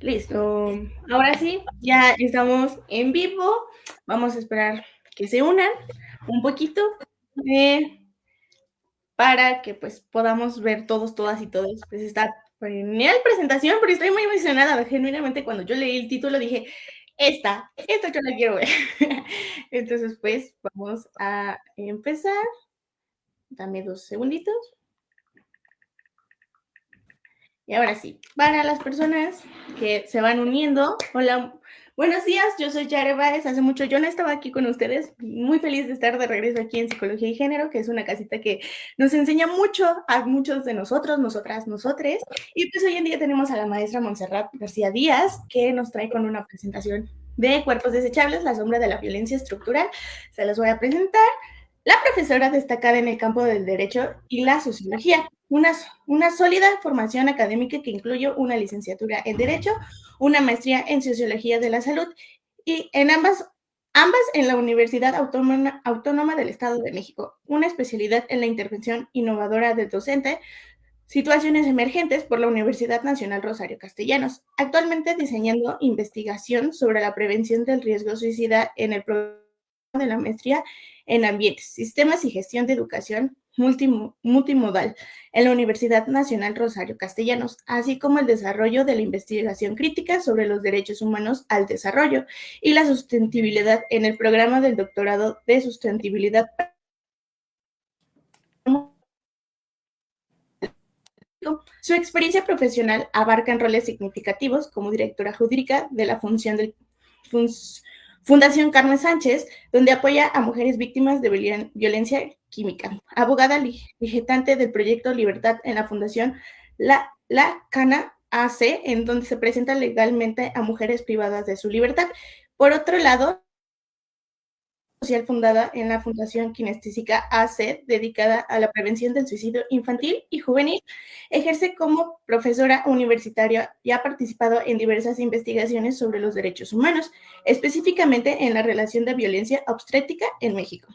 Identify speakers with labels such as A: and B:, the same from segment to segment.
A: Listo. Ahora sí, ya estamos en vivo. Vamos a esperar que se unan un poquito eh, para que pues podamos ver todos, todas y todos. Pues esta genial presentación, pero estoy muy emocionada. Genuinamente cuando yo leí el título dije, esta yo la quiero ver. Entonces pues vamos a empezar. Dame 2 segunditos. Y ahora sí, para las personas que se van uniendo, hola, buenos días, yo soy Yare Báez, hace mucho yo no estaba aquí con ustedes, muy feliz de estar de regreso aquí en Psicología y Género, que es una casita que nos enseña mucho a muchos de nosotros, nosotras, nosotres, y pues hoy en día tenemos a la maestra Montserrat García Díaz, que nos trae con una presentación de cuerpos desechables, la sombra de la violencia estructural. Se las voy a presentar. La profesora destacada en el campo del derecho y la sociología, una sólida formación académica que incluye una licenciatura en Derecho, una maestría en Sociología de la Salud y en ambas en la Universidad Autónoma del Estado de México, una especialidad en la intervención innovadora del docente, situaciones emergentes por la Universidad Nacional Rosario Castellanos, actualmente diseñando investigación sobre la prevención del riesgo suicida en el programa de la maestría en ambientes, sistemas y gestión de educación multimodal en la Universidad Nacional Rosario Castellanos, así como el desarrollo de la investigación crítica sobre los derechos humanos al desarrollo y la sustentabilidad en el programa del doctorado de sustentabilidad. Su experiencia profesional abarca en roles significativos como directora jurídica de la Fundación Carmen Sánchez, donde apoya a mujeres víctimas de violencia química, abogada litigante del proyecto Libertad en la Fundación La Cana AC, en donde se presenta legalmente a mujeres privadas de su libertad. Por otro lado, social fundada en la Fundación Kinestésica AC, dedicada a la prevención del suicidio infantil y juvenil. Ejerce como profesora universitaria y ha participado en diversas investigaciones sobre los derechos humanos, específicamente en la relación de violencia obstétrica en México.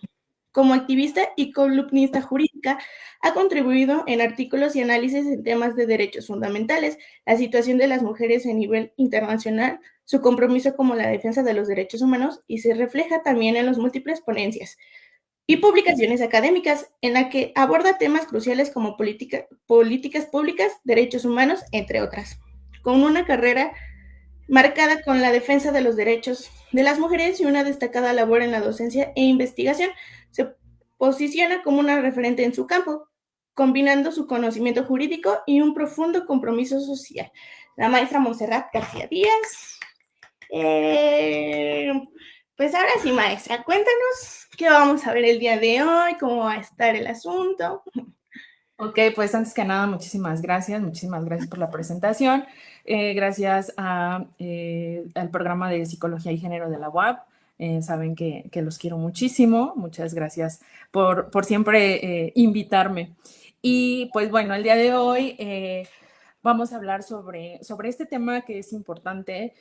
A: Como activista y columnista jurídica, ha contribuido en artículos y análisis en temas de derechos fundamentales, la situación de las mujeres a nivel internacional, su compromiso como la defensa de los derechos humanos y se refleja también en las múltiples ponencias y publicaciones académicas en la que aborda temas cruciales como políticas públicas, derechos humanos, entre otras. Con una carrera marcada con la defensa de los derechos de las mujeres y una destacada labor en la docencia e investigación, se posiciona como una referente en su campo, combinando su conocimiento jurídico y un profundo compromiso social. La maestra Montserrat García Díaz. Eh, pues ahora sí, maestra, cuéntanos qué vamos a ver el día de hoy, cómo va a estar el asunto.
B: Ok, pues antes que nada, muchísimas gracias por la presentación. Gracias al programa de Psicología y Género de la UAP. Saben que los quiero muchísimo. Muchas gracias por siempre invitarme. Y pues bueno, el día de hoy vamos a hablar sobre este tema que es importante.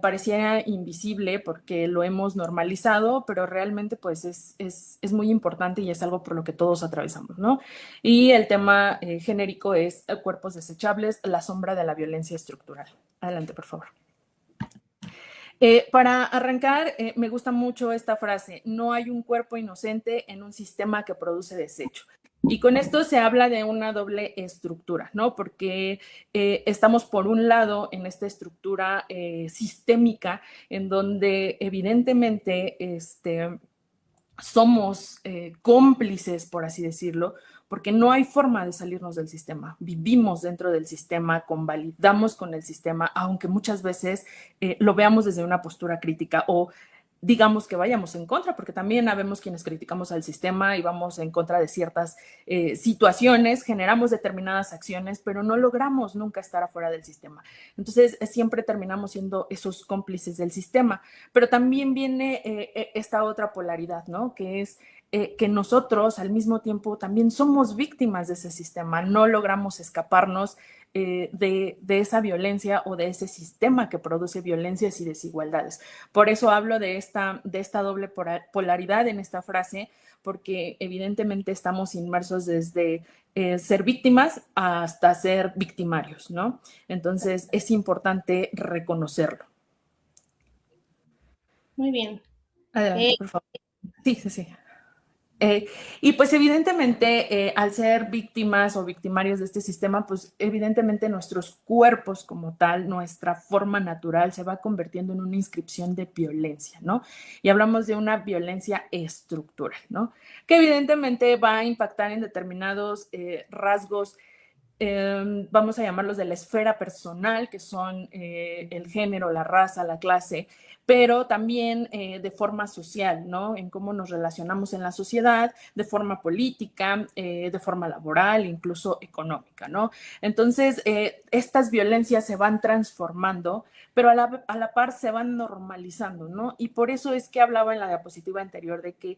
B: Pareciera invisible porque lo hemos normalizado, pero realmente pues es muy importante y es algo por lo que todos atravesamos, ¿no? Y el tema genérico es cuerpos desechables, la sombra de la violencia estructural. Adelante, por favor. Para arrancar, me gusta mucho esta frase: no hay un cuerpo inocente en un sistema que produce desecho. Y con esto se habla de una doble estructura, ¿no? Porque estamos por un lado en esta estructura sistémica en donde evidentemente somos cómplices, por así decirlo, porque no hay forma de salirnos del sistema. Vivimos dentro del sistema, convalidamos con el sistema, aunque muchas veces lo veamos desde una postura crítica o digamos que vayamos en contra, porque también habemos quienes criticamos al sistema y vamos en contra de ciertas situaciones, generamos determinadas acciones, pero no logramos nunca estar afuera del sistema. Entonces, siempre terminamos siendo esos cómplices del sistema. Pero también viene esta otra polaridad, ¿no? Que es que nosotros al mismo tiempo también somos víctimas de ese sistema, no logramos escaparnos de esa violencia o de ese sistema que produce violencias y desigualdades. Por eso hablo de esta doble polaridad en esta frase, porque evidentemente estamos inmersos desde ser víctimas hasta ser victimarios, ¿no? Entonces es importante reconocerlo.
A: Muy bien.
B: Adelante, por favor. Sí, sí, sí. Y pues evidentemente, al ser víctimas o victimarios de este sistema, pues evidentemente nuestros cuerpos como tal, nuestra forma natural se va convirtiendo en una inscripción de violencia, ¿no? Y hablamos de una violencia estructural, ¿no? Que evidentemente va a impactar en determinados rasgos, vamos a llamarlos de la esfera personal, que son el género, la raza, la clase, pero también de forma social, ¿no? En cómo nos relacionamos en la sociedad, de forma política, de forma laboral, incluso económica, ¿no? Entonces, estas violencias se van transformando, pero a la par se van normalizando, ¿no? Y por eso es que hablaba en la diapositiva anterior de que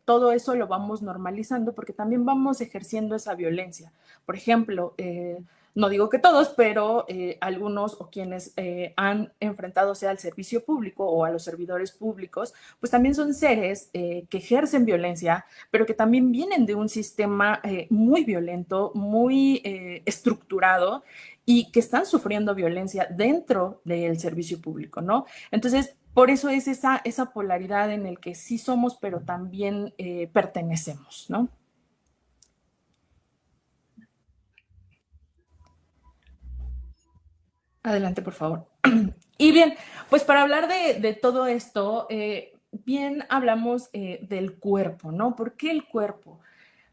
B: todo eso lo vamos normalizando porque también vamos ejerciendo esa violencia. Por ejemplo, no digo que todos, pero algunos o quienes han enfrentado sea al servicio público o a los servidores públicos, pues también son seres que ejercen violencia, pero que también vienen de un sistema muy violento, muy estructurado y que están sufriendo violencia dentro del servicio público, ¿no? Entonces, por eso es esa polaridad en el que sí somos, pero también pertenecemos, ¿no? Adelante, por favor. Y bien, pues para hablar de todo esto, bien hablamos del cuerpo, ¿no? ¿Por qué el cuerpo?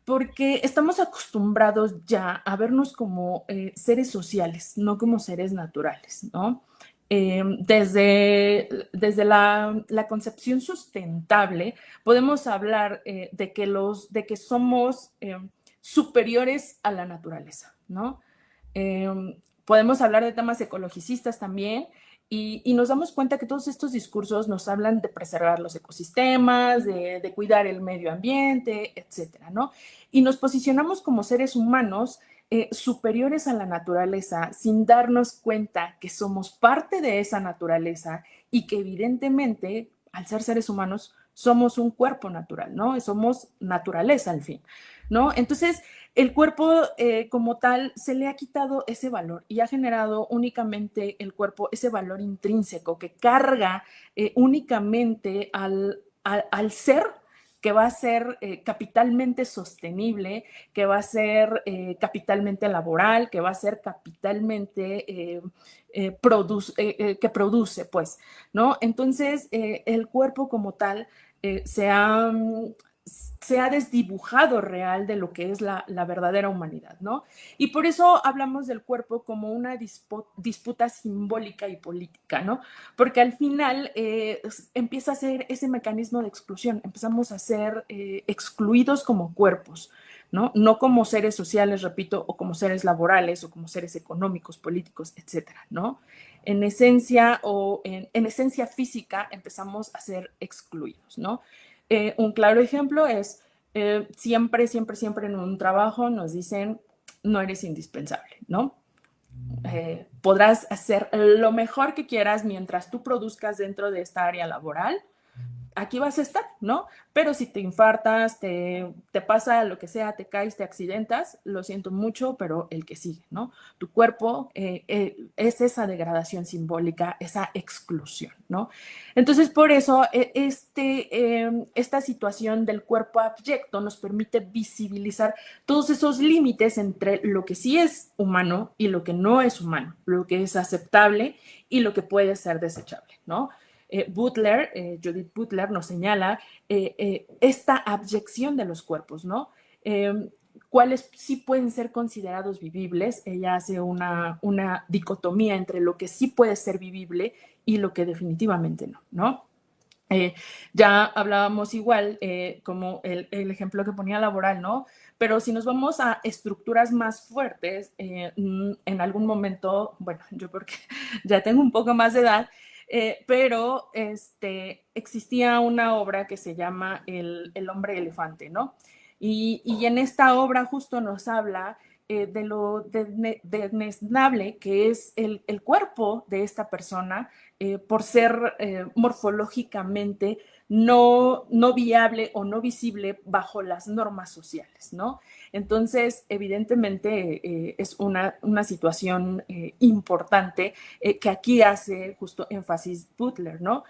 B: Porque estamos acostumbrados ya a vernos como seres sociales, no como seres naturales, ¿no? Desde la concepción sustentable, podemos hablar de que somos superiores a la naturaleza, ¿no? Podemos hablar de temas ecologicistas también y nos damos cuenta que todos estos discursos nos hablan de preservar los ecosistemas, de cuidar el medio ambiente, etcétera, ¿no? Y nos posicionamos como seres humanos superiores a la naturaleza sin darnos cuenta que somos parte de esa naturaleza y que evidentemente, al ser seres humanos, somos un cuerpo natural, ¿no? Somos naturaleza al fin, ¿no? Entonces, el cuerpo como tal se le ha quitado ese valor y ha generado únicamente el cuerpo ese valor intrínseco que carga únicamente al ser que va a ser capitalmente sostenible, que va a ser capitalmente laboral, que va a ser capitalmente que produce, pues, ¿no? Entonces, el cuerpo como tal se ha desdibujado real de lo que es la verdadera humanidad, ¿no? Y por eso hablamos del cuerpo como una disputa simbólica y política, ¿no? Porque al final empieza a ser ese mecanismo de exclusión, empezamos a ser excluidos como cuerpos, ¿no? No como seres sociales, repito, o como seres laborales, o como seres económicos, políticos, etcétera, ¿no? En esencia o en esencia física empezamos a ser excluidos, ¿no? Un claro ejemplo es siempre, siempre, siempre en un trabajo nos dicen no eres indispensable, ¿no? Podrás hacer lo mejor que quieras mientras tú produzcas dentro de esta área laboral, aquí vas a estar, ¿no? Pero si te infartas, te pasa lo que sea, te caes, te accidentas, lo siento mucho, pero el que sigue, ¿no? Tu cuerpo es esa degradación simbólica, esa exclusión, ¿no? Entonces, por eso, esta situación del cuerpo abyecto nos permite visibilizar todos esos límites entre lo que sí es humano y lo que no es humano, lo que es aceptable y lo que puede ser desechable, ¿no? Judith Butler nos señala esta abyección de los cuerpos, ¿no? Cuáles sí pueden ser considerados vivibles. Ella hace una dicotomía entre lo que sí puede ser vivible y lo que definitivamente no, ¿no? Ya hablábamos igual, como el ejemplo que ponía laboral, ¿no? Pero si nos vamos a estructuras más fuertes, en algún momento, bueno, yo porque ya tengo un poco más de edad, pero existía una obra que se llama El hombre elefante, ¿no? Y en esta obra justo nos habla de lo desnable que es el cuerpo de esta persona por ser morfológicamente no viable o no visible bajo las normas sociales, ¿no? Entonces, evidentemente, es una situación importante que aquí hace justo énfasis Butler, ¿no?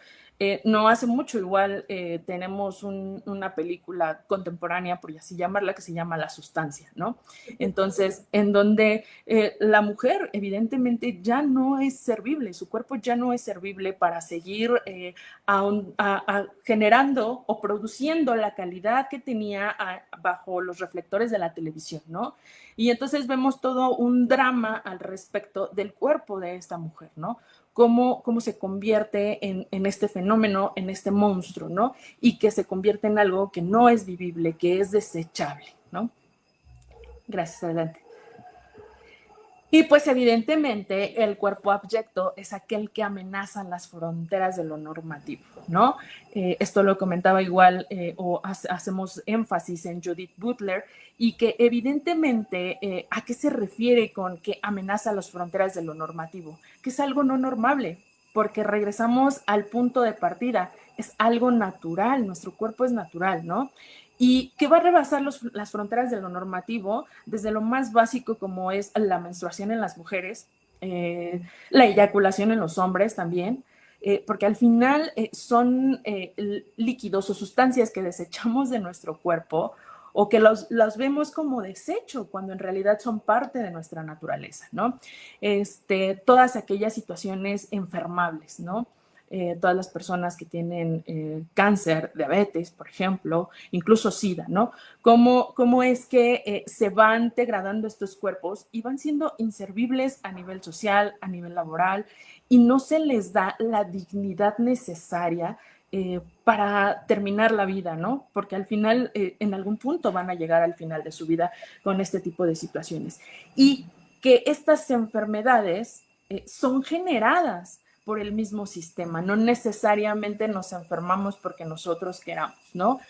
B: No hace mucho igual tenemos una película contemporánea, por así llamarla, que se llama La Sustancia, ¿no? Entonces, en donde la mujer evidentemente ya no es servible, su cuerpo ya no es servible para seguir generando o produciendo la calidad que tenía bajo los reflectores de la televisión, ¿no? Y entonces vemos todo un drama al respecto del cuerpo de esta mujer, ¿no? Cómo se convierte en este fenómeno, en este monstruo, ¿no? Y que se convierte en algo que no es vivible, que es desechable, ¿no? Gracias, adelante. Y pues evidentemente el cuerpo abyecto es aquel que amenaza las fronteras de lo normativo, ¿no? Esto lo comentaba igual o hacemos énfasis en Judith Butler y que evidentemente ¿a qué se refiere con que amenaza las fronteras de lo normativo? Que es algo no normable, porque regresamos al punto de partida, es algo natural, nuestro cuerpo es natural, ¿no? Y que va a rebasar las fronteras de lo normativo, desde lo más básico como es la menstruación en las mujeres, la eyaculación en los hombres también, porque al final son líquidos o sustancias que desechamos de nuestro cuerpo o que los vemos como desecho cuando en realidad son parte de nuestra naturaleza, ¿no? Todas aquellas situaciones enfermables, ¿no? Todas las personas que tienen cáncer, diabetes, por ejemplo, incluso SIDA, ¿no? ¿Cómo es que se van degradando estos cuerpos y van siendo inservibles a nivel social, a nivel laboral, y no se les da la dignidad necesaria para terminar la vida, ¿no? Porque al final, en algún punto van a llegar al final de su vida con este tipo de situaciones. Y que estas enfermedades son generadas por el mismo sistema, no necesariamente nos enfermamos porque nosotros queramos, ¿no?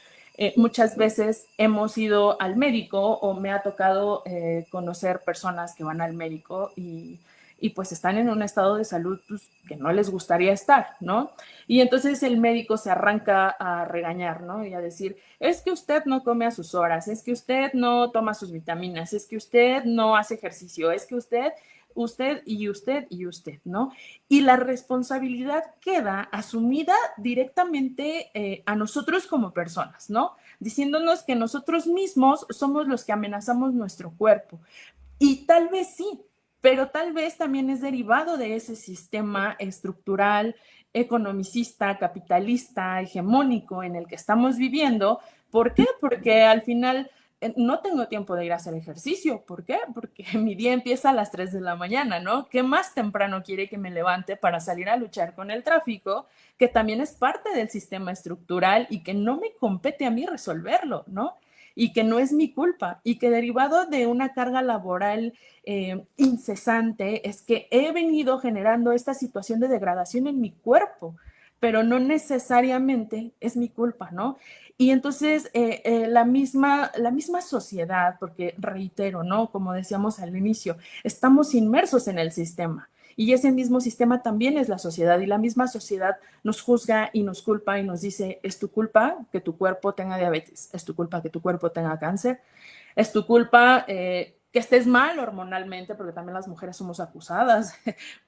B: Muchas veces hemos ido al médico o me ha tocado conocer personas que van al médico y pues están en un estado de salud pues, que no les gustaría estar, ¿no? Y entonces el médico se arranca a regañar, ¿no? Y a decir, es que usted no come a sus horas, es que usted no toma sus vitaminas, es que usted no hace ejercicio, es que usted y usted y usted, ¿no? Y la responsabilidad queda asumida directamente a nosotros como personas, ¿no? Diciéndonos que nosotros mismos somos los que amenazamos nuestro cuerpo. Y tal vez sí, pero tal vez también es derivado de ese sistema estructural, economicista, capitalista, hegemónico en el que estamos viviendo. ¿Por qué? Porque al final no tengo tiempo de ir a hacer ejercicio. ¿Por qué? Porque mi día empieza a las 3 de la mañana, ¿no? ¿Qué más temprano quiere que me levante para salir a luchar con el tráfico? Que también es parte del sistema estructural y que no me compete a mí resolverlo, ¿no? Y que no es mi culpa y que derivado de una carga laboral incesante es que he venido generando esta situación de degradación en mi cuerpo, pero no necesariamente es mi culpa, ¿no? Y entonces la misma sociedad, porque reitero, ¿no? Como decíamos al inicio, estamos inmersos en el sistema. Y ese mismo sistema también es la sociedad y la misma sociedad nos juzga y nos culpa y nos dice, es tu culpa que tu cuerpo tenga diabetes, es tu culpa que tu cuerpo tenga cáncer, es tu culpa que estés mal hormonalmente, porque también las mujeres somos acusadas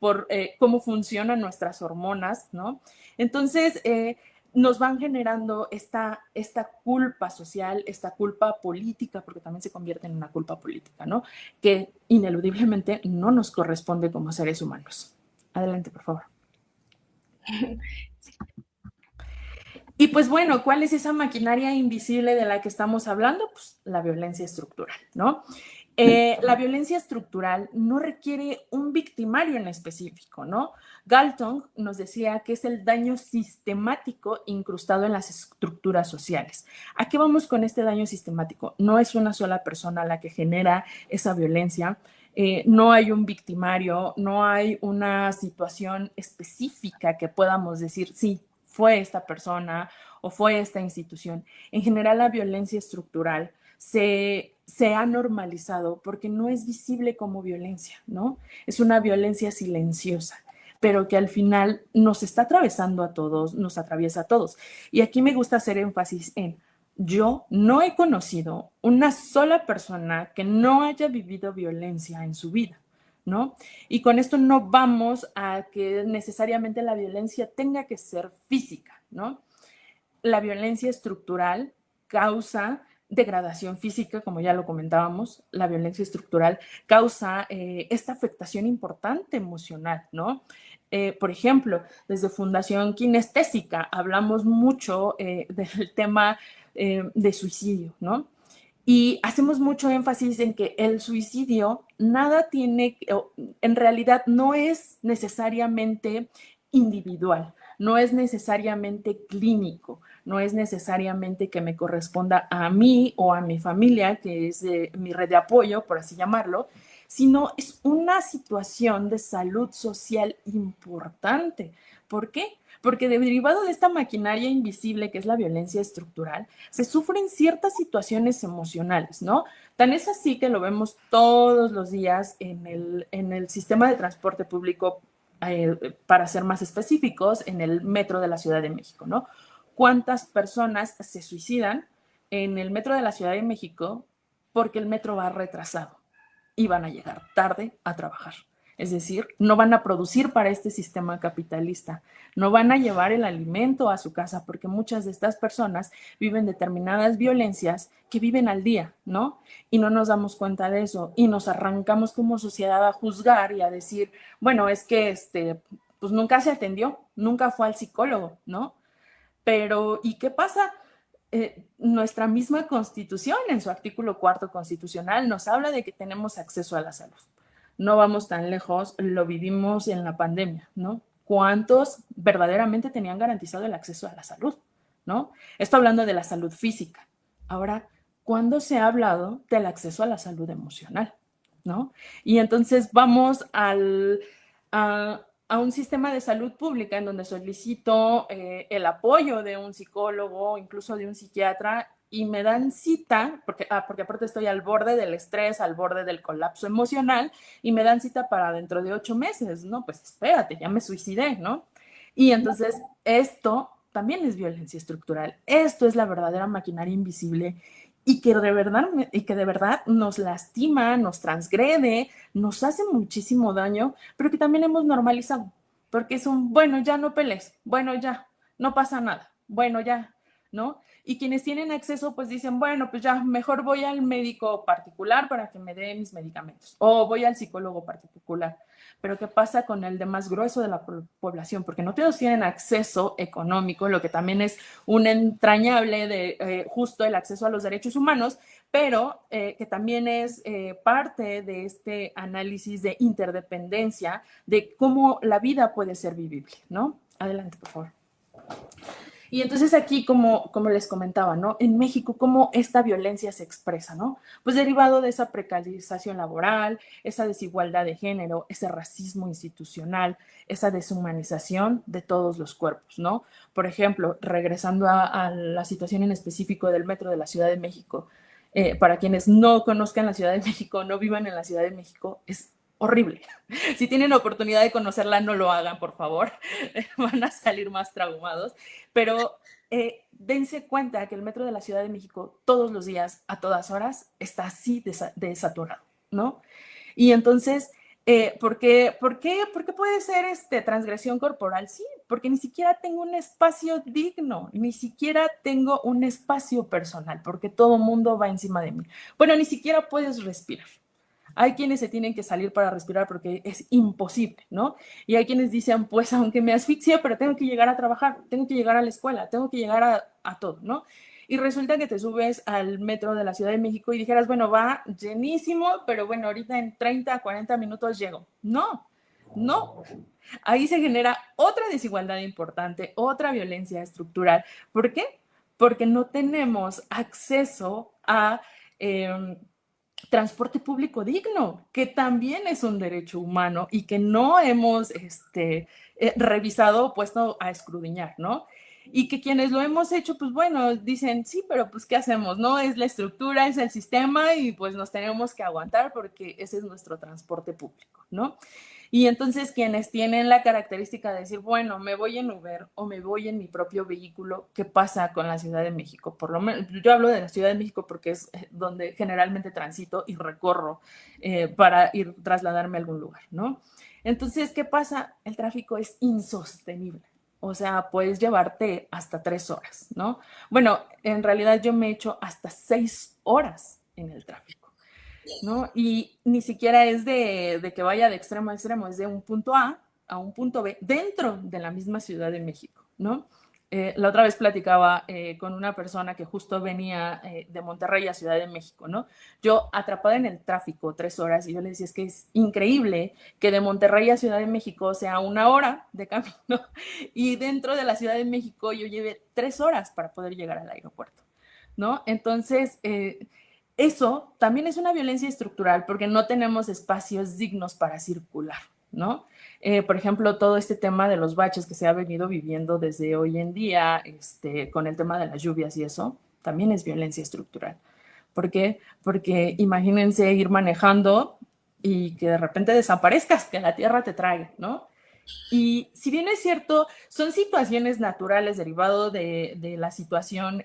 B: por cómo funcionan nuestras hormonas, ¿no? Entonces, nos van generando esta culpa social, esta culpa política, porque también se convierte en una culpa política, ¿no? Que ineludiblemente no nos corresponde como seres humanos. Adelante, por favor. Y pues bueno, ¿cuál es esa maquinaria invisible de la que estamos hablando? Pues la violencia estructural, ¿no? La violencia estructural no requiere un victimario en específico, ¿no? Galton nos decía que es el daño sistemático incrustado en las estructuras sociales. ¿A qué vamos con este daño sistemático? No es una sola persona la que genera esa violencia, no hay un victimario, no hay una situación específica que podamos decir, sí, fue esta persona o fue esta institución. En general, la violencia estructural se ha normalizado porque no es visible como violencia, ¿no? Es una violencia silenciosa, pero que al final nos está atravesando a todos, nos atraviesa a todos. Y aquí me gusta hacer énfasis en, yo no he conocido una sola persona que no haya vivido violencia en su vida, ¿no? Y con esto no vamos a que necesariamente la violencia tenga que ser física, ¿no? La violencia estructural causa degradación física, como ya lo comentábamos, la violencia estructural causa esta afectación importante emocional, ¿no? Por ejemplo, desde Fundación Kinestésica hablamos mucho del tema de suicidio, ¿no? Y hacemos mucho énfasis en que el suicidio nada tiene, en realidad no es necesariamente individual, no es necesariamente clínico, no es necesariamente que me corresponda a mí o a mi familia, que es mi red de apoyo, por así llamarlo, sino es una situación de salud social importante. ¿Por qué? Porque derivado de esta maquinaria invisible que es la violencia estructural, se sufren ciertas situaciones emocionales, ¿no? Tan es así que lo vemos todos los días en el sistema de transporte público, para ser más específicos, en el metro de la Ciudad de México, ¿no? ¿Cuántas personas se suicidan en el metro de la Ciudad de México porque el metro va retrasado y van a llegar tarde a trabajar? Es decir, no van a producir para este sistema capitalista, no van a llevar el alimento a su casa, porque muchas de estas personas viven determinadas violencias que viven al día, ¿no? Y no nos damos cuenta de eso y nos arrancamos como sociedad a juzgar y a decir, bueno, es que pues nunca se atendió, nunca fue al psicólogo, ¿no? Pero, ¿y qué pasa? Nuestra misma Constitución, en su artículo 4 constitucional, nos habla de que tenemos acceso a la salud. No vamos tan lejos, lo vivimos en la pandemia, ¿no? ¿Cuántos verdaderamente tenían garantizado el acceso a la salud, ¿no? Esto hablando de la salud física. Ahora, ¿cuándo se ha hablado del acceso a la salud emocional, ¿no? Y entonces vamos a un sistema de salud pública en donde solicito el apoyo de un psicólogo, incluso de un psiquiatra, y me dan cita, porque aparte estoy al borde del estrés, al borde del colapso emocional, y me dan cita para dentro de 8 meses, ¿no? Pues espérate, ya me suicidé, ¿no? Y entonces esto también es violencia estructural. Esto es la verdadera maquinaria invisible y que de verdad nos lastima, nos transgrede, nos hace muchísimo daño, pero que también hemos normalizado, porque es un, bueno, ya no pelees, bueno, ya, no pasa nada, bueno, ya, ¿no? Y quienes tienen acceso, pues dicen, bueno, pues ya mejor voy al médico particular para que me dé mis medicamentos, o voy al psicólogo particular. Pero ¿qué pasa con el de más grueso de la población? Porque no todos tienen acceso económico, lo que también es un entrañable de justo el acceso a los derechos humanos, pero que también es parte de este análisis de interdependencia, de cómo la vida puede ser vivible, ¿no? Adelante, por favor. Y entonces aquí, como les comentaba, ¿no? En México, ¿cómo esta violencia se expresa, ¿no? Pues derivado de esa precarización laboral, esa desigualdad de género, ese racismo institucional, esa deshumanización de todos los cuerpos, ¿no? Por ejemplo, regresando a la situación en específico del metro de la Ciudad de México, para quienes no conozcan la Ciudad de México, no vivan en la Ciudad de México, es horrible. Si tienen oportunidad de conocerla, no lo hagan, por favor. Van a salir más traumados. Pero dense cuenta que el metro de la Ciudad de México todos los días, a todas horas, está así de saturado, ¿no? Y entonces, ¿por qué puede ser transgresión corporal? Sí, porque ni siquiera tengo un espacio digno, ni siquiera tengo un espacio personal, porque todo mundo va encima de mí. Bueno, ni siquiera puedes respirar. Hay quienes se tienen que salir para respirar porque es imposible, ¿no? Y hay quienes dicen, pues aunque me asfixie, pero tengo que llegar a trabajar, tengo que llegar a la escuela, tengo que llegar a todo, ¿no? Y resulta que te subes al metro de la Ciudad de México y dijeras, bueno, va llenísimo, pero bueno, ahorita en 30, 40 minutos llego. No, no. Ahí se genera otra desigualdad importante, otra violencia estructural. ¿Por qué? Porque no tenemos acceso a transporte público digno, que también es un derecho humano y que no hemos revisado o puesto a escudriñar, ¿no? Y que quienes lo hemos hecho, pues bueno, dicen, sí, pero pues ¿qué hacemos? No, es la estructura, es el sistema y pues nos tenemos que aguantar porque ese es nuestro transporte público, ¿no? Y entonces quienes tienen la característica de decir, bueno, me voy en Uber o me voy en mi propio vehículo, ¿qué pasa con la Ciudad de México? Por lo menos yo hablo de la Ciudad de México porque es donde generalmente transito y recorro para ir trasladarme a algún lugar, ¿no? Entonces, ¿qué pasa? El tráfico es insostenible. O sea, puedes llevarte hasta 3 horas, ¿no? Bueno, en realidad yo me he hecho hasta 6 horas en el tráfico, ¿no? Y ni siquiera es de que vaya de extremo a extremo, es de un punto A un punto B dentro de la misma Ciudad de México, ¿no? La otra vez platicaba con una persona que justo venía de Monterrey a Ciudad de México, ¿no? Yo atrapada en el tráfico 3 horas y yo le decía, es que es increíble que de Monterrey a Ciudad de México sea 1 hora de camino y dentro de la Ciudad de México yo lleve 3 horas para poder llegar al aeropuerto, ¿no? Entonces, eso también es una violencia estructural porque no tenemos espacios dignos para circular, ¿no? Por ejemplo, todo este tema de los baches que se ha venido viviendo desde hoy en día, con el tema de las lluvias y eso, también es violencia estructural. ¿Por qué? Porque imagínense ir manejando y que de repente desaparezcas, que la tierra te trague, ¿no? Y si bien es cierto, son situaciones naturales derivado de la situación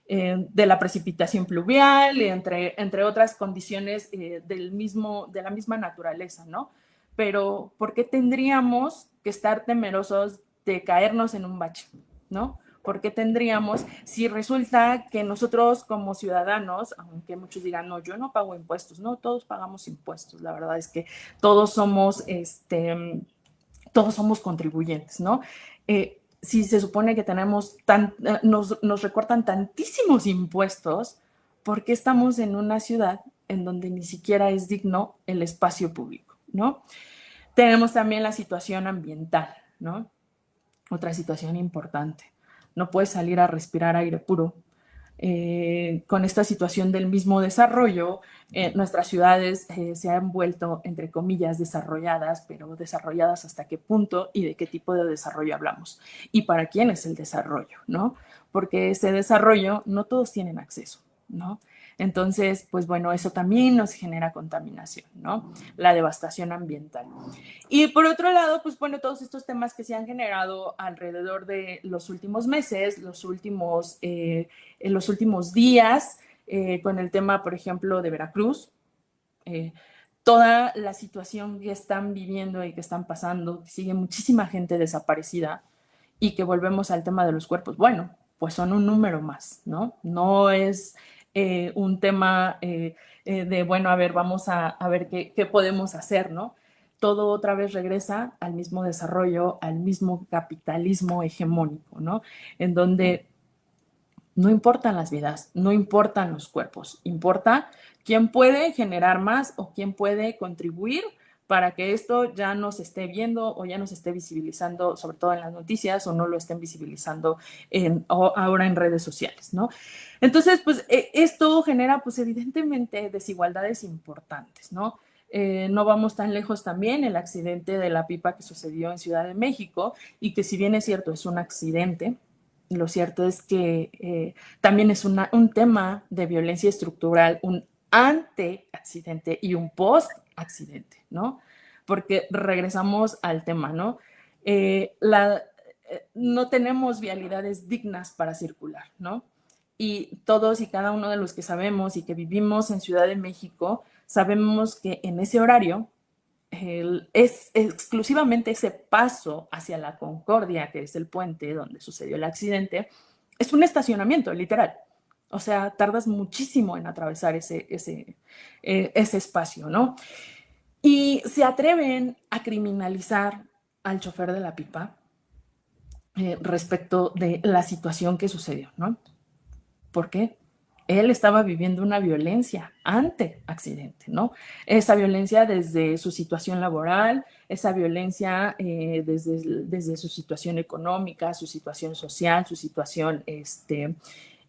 B: de la precipitación pluvial, entre otras condiciones de la misma naturaleza, ¿no? Pero ¿por qué tendríamos que estar temerosos de caernos en un bache, ¿no? ¿Por qué tendríamos, si resulta que nosotros como ciudadanos, aunque muchos digan, no, yo no pago impuestos, no, todos pagamos impuestos, la verdad es que todos somos, todos somos contribuyentes, ¿no? Si se supone que nos recortan tantísimos impuestos, ¿por qué estamos en una ciudad en donde ni siquiera es digno el espacio público, ¿no? Tenemos también la situación ambiental, ¿no? Otra situación importante. No puedes salir a respirar aire puro. Con esta situación del mismo desarrollo, nuestras ciudades se han vuelto, entre comillas, desarrolladas, pero desarrolladas hasta qué punto y de qué tipo de desarrollo hablamos y para quién es el desarrollo, ¿no? Porque ese desarrollo no todos tienen acceso, ¿no? Entonces, pues bueno, eso también nos genera contaminación, ¿no? La devastación ambiental. Y por otro lado, pues bueno, todos estos temas que se han generado alrededor de los últimos meses, en los últimos días, con el tema, por ejemplo, de Veracruz, toda la situación que están viviendo y que están pasando, sigue muchísima gente desaparecida y que volvemos al tema de los cuerpos. Bueno, pues son un número más, ¿no? No es un tema de, bueno, a ver, vamos a ver qué podemos hacer, ¿no? Todo otra vez regresa al mismo desarrollo, al mismo capitalismo hegemónico, ¿no? En donde no importan las vidas, no importan los cuerpos, importa quién puede generar más o quién puede contribuir para que esto ya no se esté viendo o ya no se esté visibilizando, sobre todo en las noticias, o no lo estén visibilizando ahora en redes sociales, ¿no? Entonces, pues esto genera, pues evidentemente, desigualdades importantes, ¿no? No vamos tan lejos también el accidente de la pipa que sucedió en Ciudad de México y que si bien es cierto, es un accidente, lo cierto es que también es un tema de violencia estructural, un ante-accidente y un post-accidente, ¿no? Porque regresamos al tema, ¿no? No tenemos vialidades dignas para circular, ¿no? Y todos y cada uno de los que sabemos y que vivimos en Ciudad de México, sabemos que en ese horario es exclusivamente ese paso hacia la Concordia, que es el puente donde sucedió el accidente, es un estacionamiento, literal. O sea, tardas muchísimo en atravesar ese espacio, ¿no? Y se atreven a criminalizar al chofer de la pipa respecto de la situación que sucedió, ¿no? ¿Por qué? Él estaba viviendo una violencia ante accidente, ¿no? Esa violencia desde su situación laboral, esa violencia desde su situación económica, su situación social, su situación de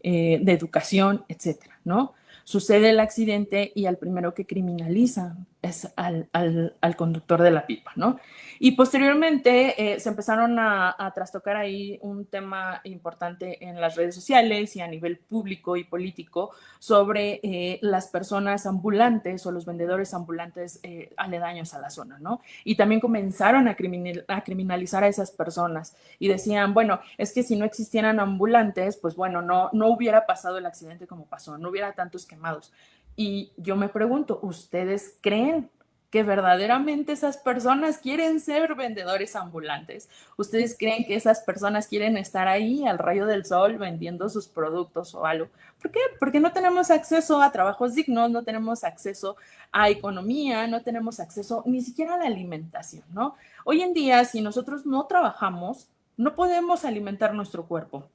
B: educación, etcétera, ¿no? Sucede el accidente y al primero que criminaliza es al conductor de la pipa, ¿no? Y posteriormente se empezaron a trastocar ahí un tema importante en las redes sociales y a nivel público y político sobre las personas ambulantes o los vendedores ambulantes aledaños a la zona, ¿no? Y también comenzaron a criminalizar a esas personas y decían, bueno, es que si no existieran ambulantes, pues bueno, no hubiera pasado el accidente como pasó, no hubiera tantos quemados. Y yo me pregunto, ¿ustedes creen que verdaderamente esas personas quieren ser vendedores ambulantes? ¿Ustedes creen que esas personas quieren estar ahí al rayo del sol vendiendo sus productos o algo? ¿Por qué? Porque no tenemos acceso a trabajos dignos, no tenemos acceso a economía, no tenemos acceso ni siquiera a la alimentación, ¿no? Hoy en día, si nosotros no trabajamos, no podemos alimentar nuestro cuerpo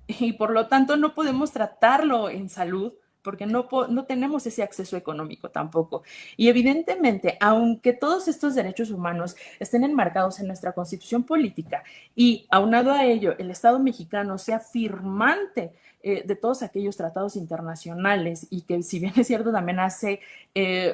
B: y por lo tanto no podemos tratarlo en salud porque no tenemos ese acceso económico tampoco. Y evidentemente, aunque todos estos derechos humanos estén enmarcados en nuestra constitución política y aunado a ello el Estado mexicano sea firmante de todos aquellos tratados internacionales y que si bien es cierto también hace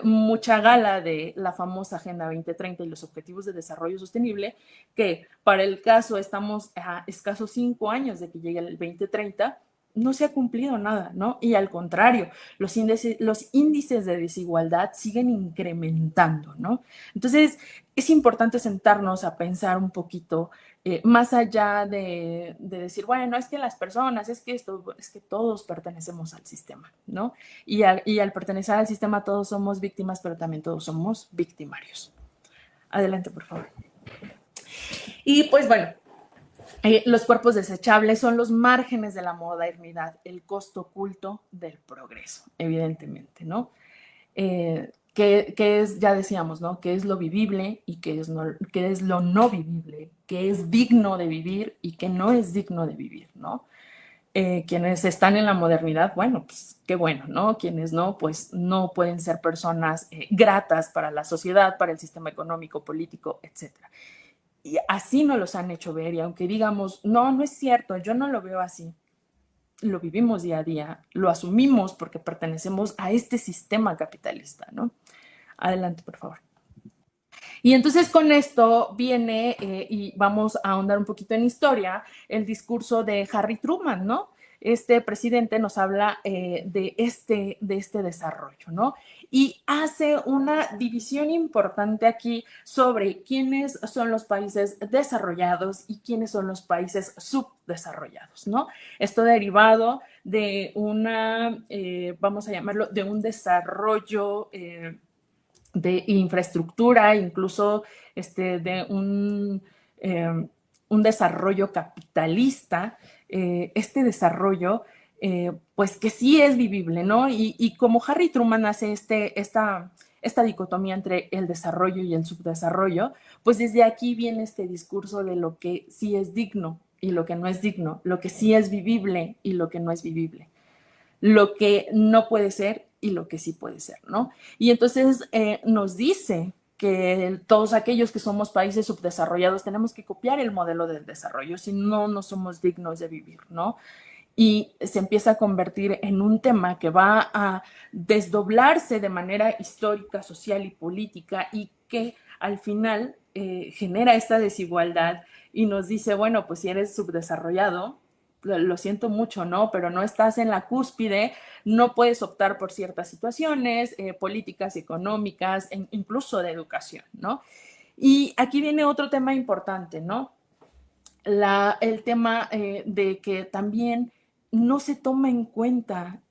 B: mucha gala de la famosa Agenda 2030 y los Objetivos de Desarrollo Sostenible, que para el caso estamos a escasos 5 años de que llegue el 2030, no se ha cumplido nada, ¿no? Y al contrario, los índices de desigualdad siguen incrementando, ¿no? Entonces, es importante sentarnos a pensar un poquito más allá de decir, bueno, es que las personas, es que todos pertenecemos al sistema, ¿no? Y al pertenecer al sistema todos somos víctimas, pero también todos somos victimarios. Adelante, por favor. Y pues bueno, los cuerpos desechables son los márgenes de la modernidad, el costo oculto del progreso, evidentemente, ¿no? Que es, ya decíamos, ¿no? ¿Qué es lo vivible y qué es lo no vivible? ¿Qué es digno de vivir y qué no es digno de vivir, ¿no? Quienes están en la modernidad, bueno, pues qué bueno, ¿no? Quienes no, pues no pueden ser personas gratas para la sociedad, para el sistema económico, político, etcétera. Y así nos los han hecho ver y aunque digamos, no es cierto, yo no lo veo así, lo vivimos día a día, lo asumimos porque pertenecemos a este sistema capitalista, ¿no? Adelante, por favor. Y entonces con esto viene, y vamos a ahondar un poquito en historia, el discurso de Harry Truman, ¿no? Este presidente nos habla de este desarrollo, ¿no? Y hace una división importante aquí sobre quiénes son los países desarrollados y quiénes son los países subdesarrollados, ¿no? Esto derivado de vamos a llamarlo, de un desarrollo de infraestructura, incluso de un desarrollo capitalista, este desarrollo, pues que sí es vivible, ¿no? Y como Harry Truman hace esta dicotomía entre el desarrollo y el subdesarrollo, pues desde aquí viene este discurso de lo que sí es digno y lo que no es digno, lo que sí es vivible y lo que no es vivible, lo que no puede ser y lo que sí puede ser, ¿no? Y entonces nos dice que todos aquellos que somos países subdesarrollados tenemos que copiar el modelo del desarrollo, si no, no somos dignos de vivir, ¿no? Y se empieza a convertir en un tema que va a desdoblarse de manera histórica, social y política y que al final genera esta desigualdad y nos dice, bueno, pues si eres subdesarrollado, lo siento mucho, ¿no? Pero no estás en la cúspide, no puedes optar por ciertas situaciones políticas, económicas, incluso de educación, ¿no? Y aquí viene otro tema importante, ¿no? El tema de que también no se toma en cuenta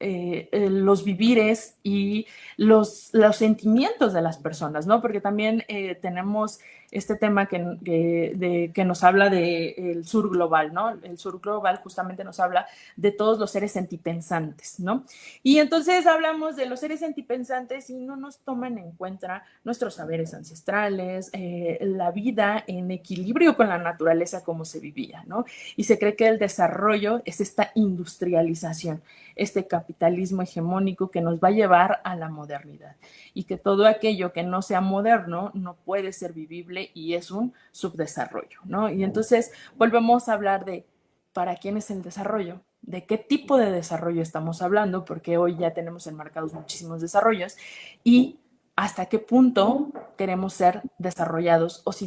B: los vivires y los sentimientos de las personas, ¿no? Porque también tenemos este tema que nos habla del sur global, ¿no? El sur global justamente nos habla de todos los seres sentipensantes, ¿no? Y entonces hablamos de los seres sentipensantes y no nos toman en cuenta nuestros saberes ancestrales, la vida en equilibrio con la naturaleza como se vivía, ¿no? Y se cree que el desarrollo es esta industrialización, este capitalismo hegemónico que nos va a llevar a la modernidad y que todo aquello que no sea moderno no puede ser vivible y es un subdesarrollo, ¿no? Y entonces volvemos a hablar de ¿para quién es el desarrollo? ¿De qué tipo de desarrollo estamos hablando? Porque hoy ya tenemos enmarcados muchísimos desarrollos y hasta qué punto queremos ser desarrollados o si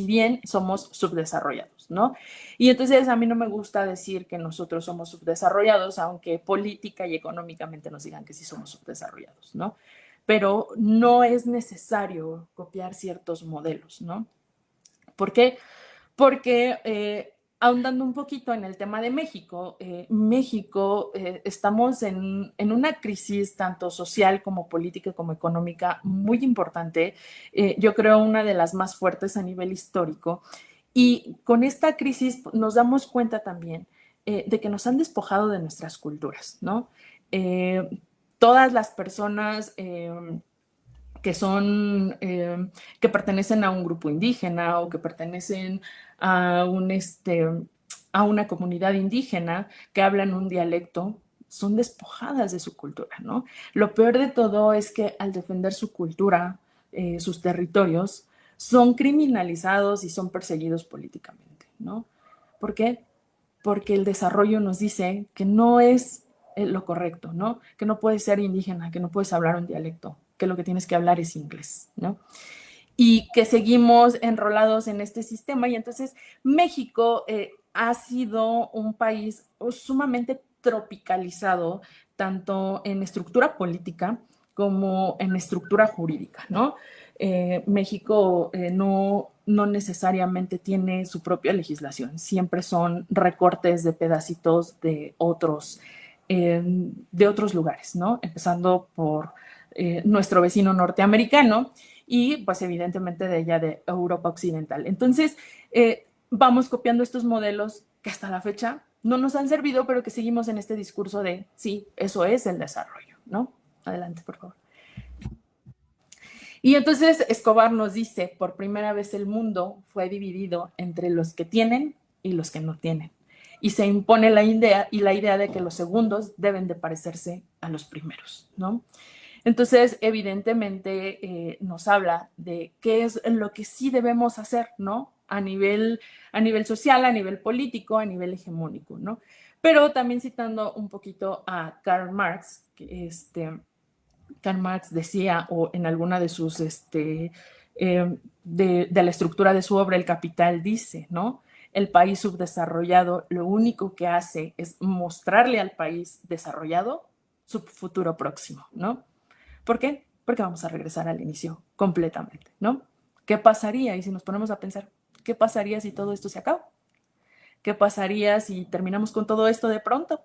B: bien somos subdesarrollados, ¿no? Y entonces a mí no me gusta decir que nosotros somos subdesarrollados, aunque política y económicamente nos digan que sí somos subdesarrollados, ¿no? Pero no es necesario copiar ciertos modelos, ¿no? ¿Por qué? Porque ahondando un poquito en el tema de México, México estamos en una crisis tanto social como política como económica muy importante, yo creo una de las más fuertes a nivel histórico, y con esta crisis nos damos cuenta también de que nos han despojado de nuestras culturas, ¿no? Todas las personas que son, que pertenecen a un grupo indígena o que pertenecen a, a una comunidad indígena que hablan un dialecto, son despojadas de su cultura, ¿no? Lo peor de todo es que al defender su cultura, sus territorios, son criminalizados y son perseguidos políticamente, ¿no? ¿Por qué? Porque el desarrollo nos dice que no es lo correcto, ¿no? Que no puedes ser indígena, que no puedes hablar un dialecto, que lo que tienes que hablar es inglés, ¿no? Y que seguimos enrolados en este sistema. Y entonces México ha sido un país sumamente tropicalizado, tanto en estructura política como en estructura jurídica, ¿no? México no necesariamente tiene su propia legislación, siempre son recortes de pedacitos de otros lugares, ¿no? Empezando por nuestro vecino norteamericano y pues evidentemente de ella de Europa Occidental. Entonces, vamos copiando estos modelos que hasta la fecha no nos han servido, pero que seguimos en este discurso de sí, eso es el desarrollo, ¿no? Adelante, por favor. Y entonces Escobar nos dice, por primera vez el mundo fue dividido entre los que tienen y los que no tienen. Y se impone la idea de que los segundos deben de parecerse a los primeros, ¿no? Entonces, evidentemente, nos habla de qué es lo que sí debemos hacer, ¿no? A nivel social, a nivel político, a nivel hegemónico, ¿no? Pero también citando un poquito a Karl Marx, que Karl Marx decía, o en alguna de sus, de la estructura de su obra, El Capital, dice, ¿no? El país subdesarrollado lo único que hace es mostrarle al país desarrollado su futuro próximo, ¿no? ¿Por qué? Porque vamos a regresar al inicio completamente, ¿no? ¿Qué pasaría? Y si nos ponemos a pensar, ¿qué pasaría si todo esto se acaba? ¿Qué pasaría si terminamos con todo esto de pronto?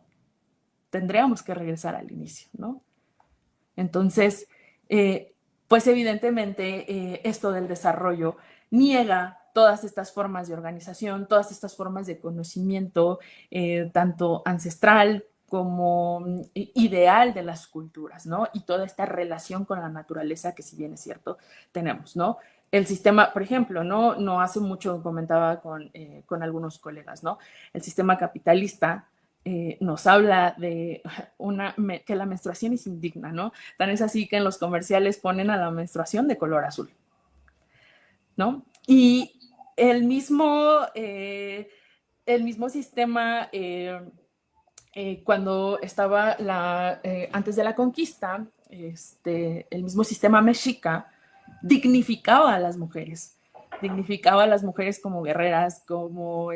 B: Tendríamos que regresar al inicio, ¿no? Entonces, pues evidentemente esto del desarrollo niega todas estas formas de organización, todas estas formas de conocimiento, tanto ancestral como ideal de las culturas, ¿no? Y toda esta relación con la naturaleza que, si bien es cierto, tenemos, ¿no? El sistema, por ejemplo, no hace mucho comentaba con algunos colegas, ¿no? El sistema capitalista nos habla de que la menstruación es indigna, ¿no? Tan es así que en los comerciales ponen a la menstruación de color azul, ¿no? Y el mismo, el mismo sistema, cuando estaba antes de la conquista, el mismo sistema mexica dignificaba a las mujeres. Dignificaba a las mujeres como guerreras, como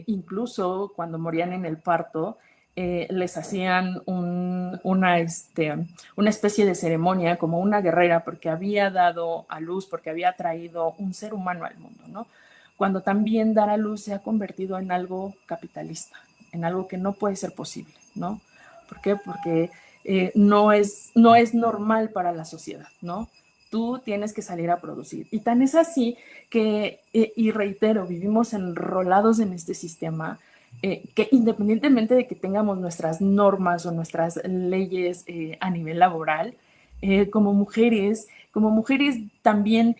B: incluso cuando morían en el parto, les hacían una especie de ceremonia como una guerrera porque había dado a luz, porque había traído un ser humano al mundo, ¿no? Cuando también dar a luz se ha convertido en algo capitalista, en algo que no puede ser posible, ¿no? ¿Por qué? Porque no es normal para la sociedad, ¿no? Tú tienes que salir a producir. Y tan es así que, y reitero, vivimos enrolados en este sistema que independientemente de que tengamos nuestras normas o nuestras leyes a nivel laboral, como mujeres también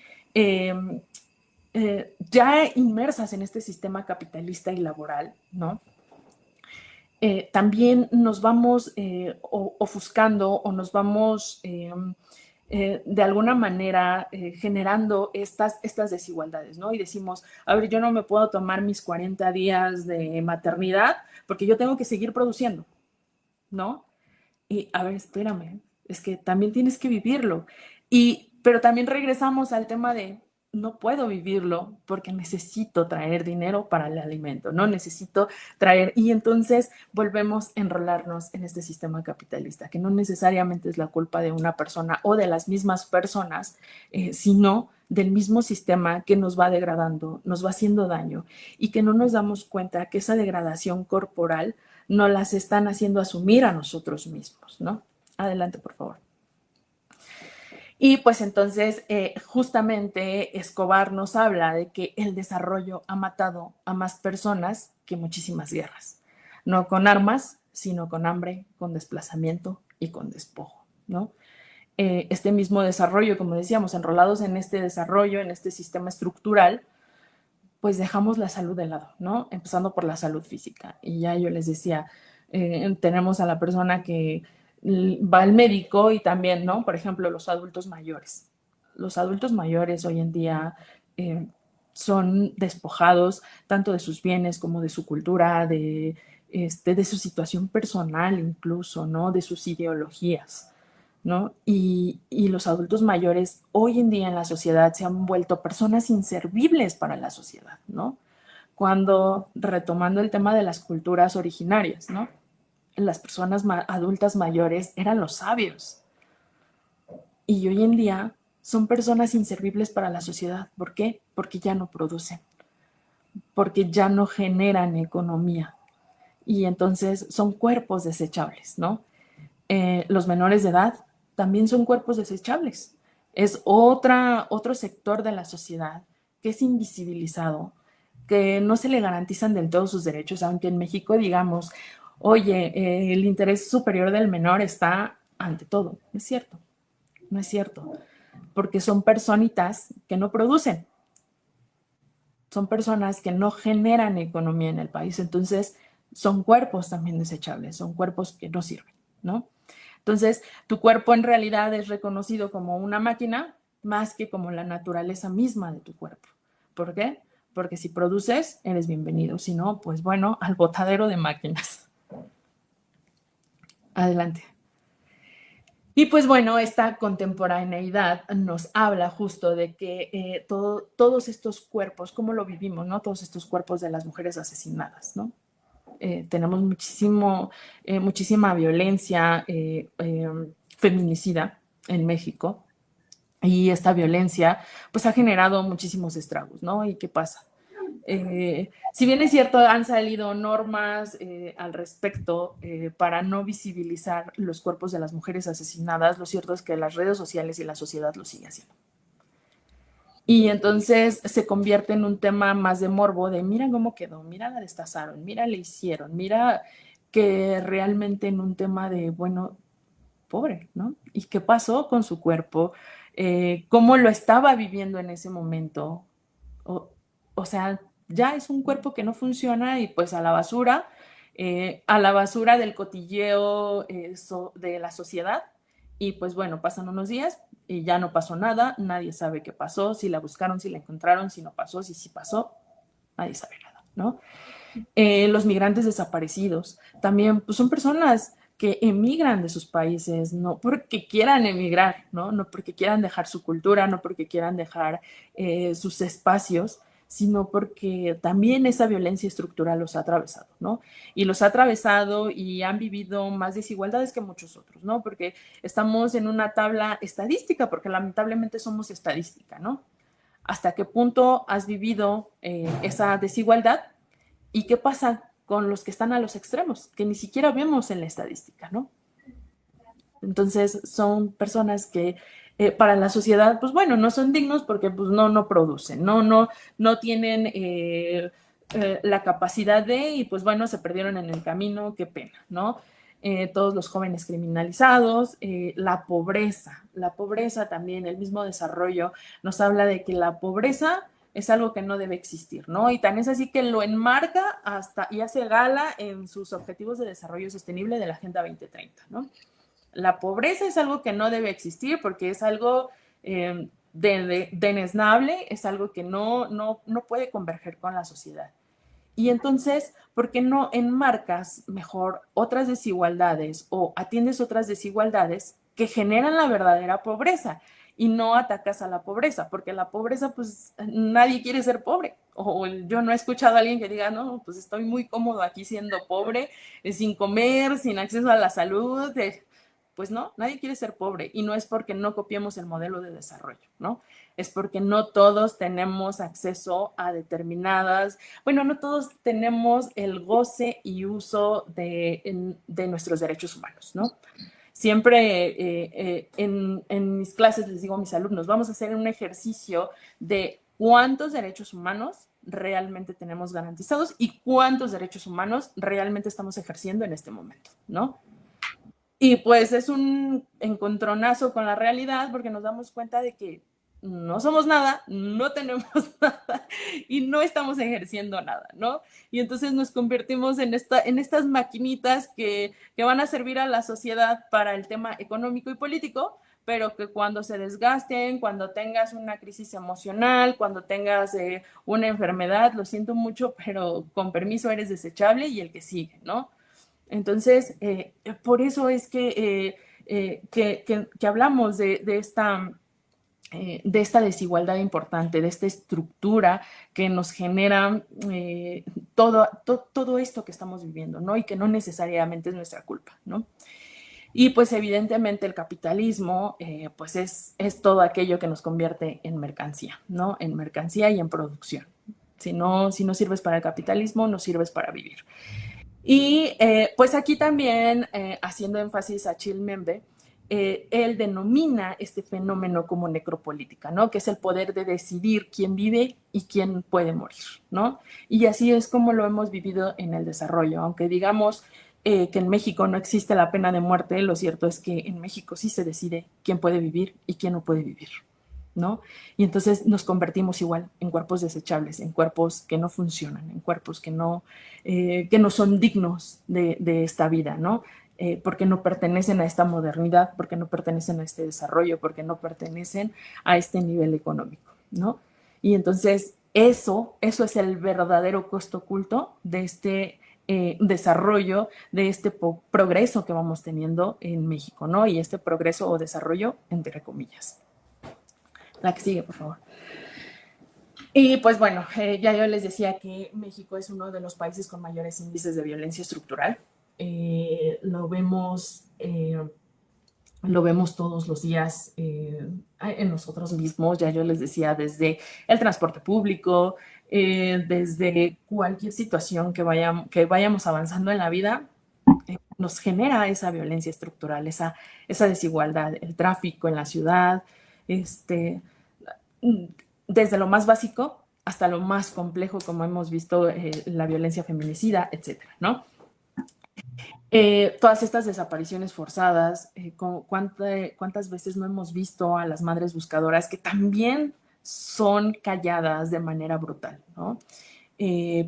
B: ya inmersas en este sistema capitalista y laboral, ¿no? También nos vamos ofuscando o nos vamos de alguna manera generando estas desigualdades, ¿no? Y decimos, a ver, yo no me puedo tomar mis 40 días de maternidad porque yo tengo que seguir produciendo, ¿no? Y a ver, espérame, es que también tienes que vivirlo. Y Pero también regresamos al tema de no puedo vivirlo porque necesito traer dinero para el alimento, no necesito traer, y entonces volvemos a enrolarnos en este sistema capitalista, que no necesariamente es la culpa de una persona o de las mismas personas, sino del mismo sistema que nos va degradando, nos va haciendo daño, y que no nos damos cuenta que esa degradación corporal nos las están haciendo asumir a nosotros mismos, ¿no? Adelante, por favor. Y pues entonces justamente Escobar nos habla de que el desarrollo ha matado a más personas que muchísimas guerras, no con armas, sino con hambre, con desplazamiento y con despojo, ¿no? Este mismo desarrollo, como decíamos, enrolados en este desarrollo, en este sistema estructural, pues dejamos la salud de lado, ¿no? Empezando por la salud física. Y ya yo les decía, tenemos a la persona que va al médico y también, ¿no? Por ejemplo, los adultos mayores. Los adultos mayores hoy en día son despojados tanto de sus bienes como de su cultura, de su situación personal incluso, ¿no? De sus ideologías, ¿no? Y los adultos mayores hoy en día en la sociedad se han vuelto personas inservibles para la sociedad, ¿no? Cuando, retomando el tema de las culturas originarias, ¿no? Las personas adultas mayores eran los sabios, y hoy en día son personas inservibles para la sociedad. ¿Por qué? Porque ya no producen, porque ya no generan economía, y entonces son cuerpos desechables, ¿no? Los menores de edad también son cuerpos desechables. Es otro sector de la sociedad que es invisibilizado, que no se le garantizan del todo sus derechos, aunque en México digamos, oye, el interés superior del menor está ante todo. No es cierto, no es cierto, porque son personitas que no producen, son personas que no generan economía en el país, entonces son cuerpos también desechables, son cuerpos que no sirven, ¿no? Entonces, tu cuerpo en realidad es reconocido como una máquina más que como la naturaleza misma de tu cuerpo. ¿Por qué? Porque si produces, eres bienvenido. Si no, pues bueno, al botadero de máquinas. Adelante. Y pues bueno, esta contemporaneidad nos habla justo de que todos estos cuerpos, ¿cómo lo vivimos, no? Todos estos cuerpos de las mujeres asesinadas, ¿no? Tenemos muchísima violencia feminicida en México, y esta violencia pues ha generado muchísimos estragos, ¿no? ¿Y qué pasa? Si bien es cierto, han salido normas al respecto para no visibilizar los cuerpos de las mujeres asesinadas, lo cierto es que las redes sociales y la sociedad lo sigue haciendo. Y entonces se convierte en un tema más de morbo, de mira cómo quedó, mira la destazaron, mira le hicieron, mira, que realmente en un tema de, bueno, pobre, ¿no? ¿Y qué pasó con su cuerpo? ¿Cómo lo estaba viviendo en ese momento? O sea, ya es un cuerpo que no funciona, y pues a la basura del cotilleo de la sociedad. Y pues bueno, pasan unos días y ya no pasó nada, nadie sabe qué pasó, si la buscaron, si la encontraron, si no pasó, si sí pasó, nadie sabe nada, ¿no? Los migrantes desaparecidos también pues, son personas que emigran de sus países, no porque quieran emigrar, no porque quieran dejar su cultura, no porque quieran dejar sus espacios, sino porque también esa violencia estructural los ha atravesado, ¿no? Y los ha atravesado y han vivido más desigualdades que muchos otros, ¿no? Porque estamos en una tabla estadística, porque lamentablemente somos estadística, ¿no? ¿Hasta qué punto has vivido esa desigualdad? ¿Y qué pasa con los que están a los extremos? Que ni siquiera vemos en la estadística, ¿no? Entonces son personas que para la sociedad, pues bueno, no son dignos porque pues no producen, no tienen la capacidad de, y pues bueno, se perdieron en el camino, qué pena, ¿no? Todos los jóvenes criminalizados, la pobreza también, el mismo desarrollo nos habla de que la pobreza es algo que no debe existir, ¿no? Y tan es así que lo enmarca hasta y hace gala en sus objetivos de desarrollo sostenible de la Agenda 2030, ¿no? La pobreza es algo que no debe existir porque es algo denesnable, es algo que no puede converger con la sociedad. Y entonces, ¿por qué no enmarcas mejor otras desigualdades o atiendes otras desigualdades que generan la verdadera pobreza? y no atacas a la pobreza, porque la pobreza, pues nadie quiere ser pobre. O yo no he escuchado a alguien que diga, no, pues estoy muy cómodo aquí siendo pobre, sin comer, sin acceso a la salud. Pues no, nadie quiere ser pobre, y no es porque no copiemos el modelo de desarrollo, ¿no? Es porque no todos tenemos acceso a determinadas, bueno, no todos tenemos el goce y uso de nuestros derechos humanos, ¿no? Siempre en mis clases les digo a mis alumnos, vamos a hacer un ejercicio de cuántos derechos humanos realmente tenemos garantizados y cuántos derechos humanos realmente estamos ejerciendo en este momento, ¿no? Y pues es un encontronazo con la realidad, porque nos damos cuenta de que no somos nada, no tenemos nada y no estamos ejerciendo nada, ¿no? Y entonces nos convertimos en estas maquinitas que van a servir a la sociedad para el tema económico y político, pero que cuando se desgasten, cuando tengas una crisis emocional, cuando tengas una enfermedad, lo siento mucho, pero con permiso eres desechable y el que sigue, ¿no? Entonces, por eso es que hablamos de esta desigualdad importante, de esta estructura que nos genera todo esto que estamos viviendo, ¿no? Y que no necesariamente es nuestra culpa, ¿no? Y pues evidentemente el capitalismo, pues es todo aquello que nos convierte en mercancía, ¿no? En mercancía y en producción. Si no sirves para el capitalismo, no sirves para vivir. Y pues aquí también, haciendo énfasis a Chilmembe, él denomina este fenómeno como necropolítica, ¿no? Que es el poder de decidir quién vive y quién puede morir, ¿no? Y así es como lo hemos vivido en el desarrollo. Aunque digamos que en México no existe la pena de muerte, lo cierto es que en México sí se decide quién puede vivir y quién no puede vivir, ¿no? Y entonces nos convertimos igual en cuerpos desechables, en cuerpos que no funcionan, en cuerpos que no son dignos de esta vida, ¿no? Porque no pertenecen a esta modernidad, porque no pertenecen a este desarrollo, porque no pertenecen a este nivel económico, ¿no? Y entonces eso es el verdadero costo oculto de este desarrollo, de este progreso que vamos teniendo en México, ¿no? Y este progreso o desarrollo entre comillas. La que sigue, por favor. Y pues bueno, ya yo les decía que México es uno de los países con mayores índices de violencia estructural. Lo vemos todos los días en nosotros mismos. Ya yo les decía, desde el transporte público, desde cualquier situación que vayamos avanzando en la vida, nos genera esa violencia estructural, esa desigualdad, el tráfico en la ciudad, desde lo más básico hasta lo más complejo, como hemos visto, la violencia feminicida, etcétera, ¿no? Todas estas desapariciones forzadas, ¿cuántas veces no hemos visto a las madres buscadoras que también son calladas de manera brutal, ¿no?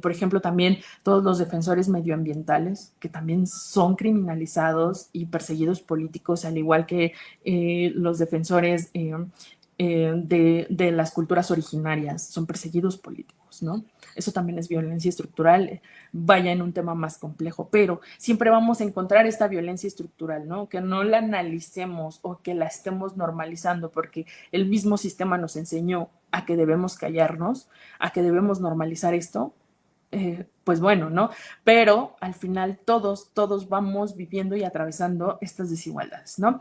B: Por ejemplo, también todos los defensores medioambientales que también son criminalizados y perseguidos políticos, al igual que los defensores de las culturas originarias, son perseguidos políticos, ¿no? Eso también es violencia estructural, vaya en un tema más complejo, pero siempre vamos a encontrar esta violencia estructural, ¿no? Que no la analicemos o que la estemos normalizando, porque el mismo sistema nos enseñó a que debemos callarnos, a que debemos normalizar esto, pues bueno, ¿no? Pero al final todos vamos viviendo y atravesando estas desigualdades, ¿no?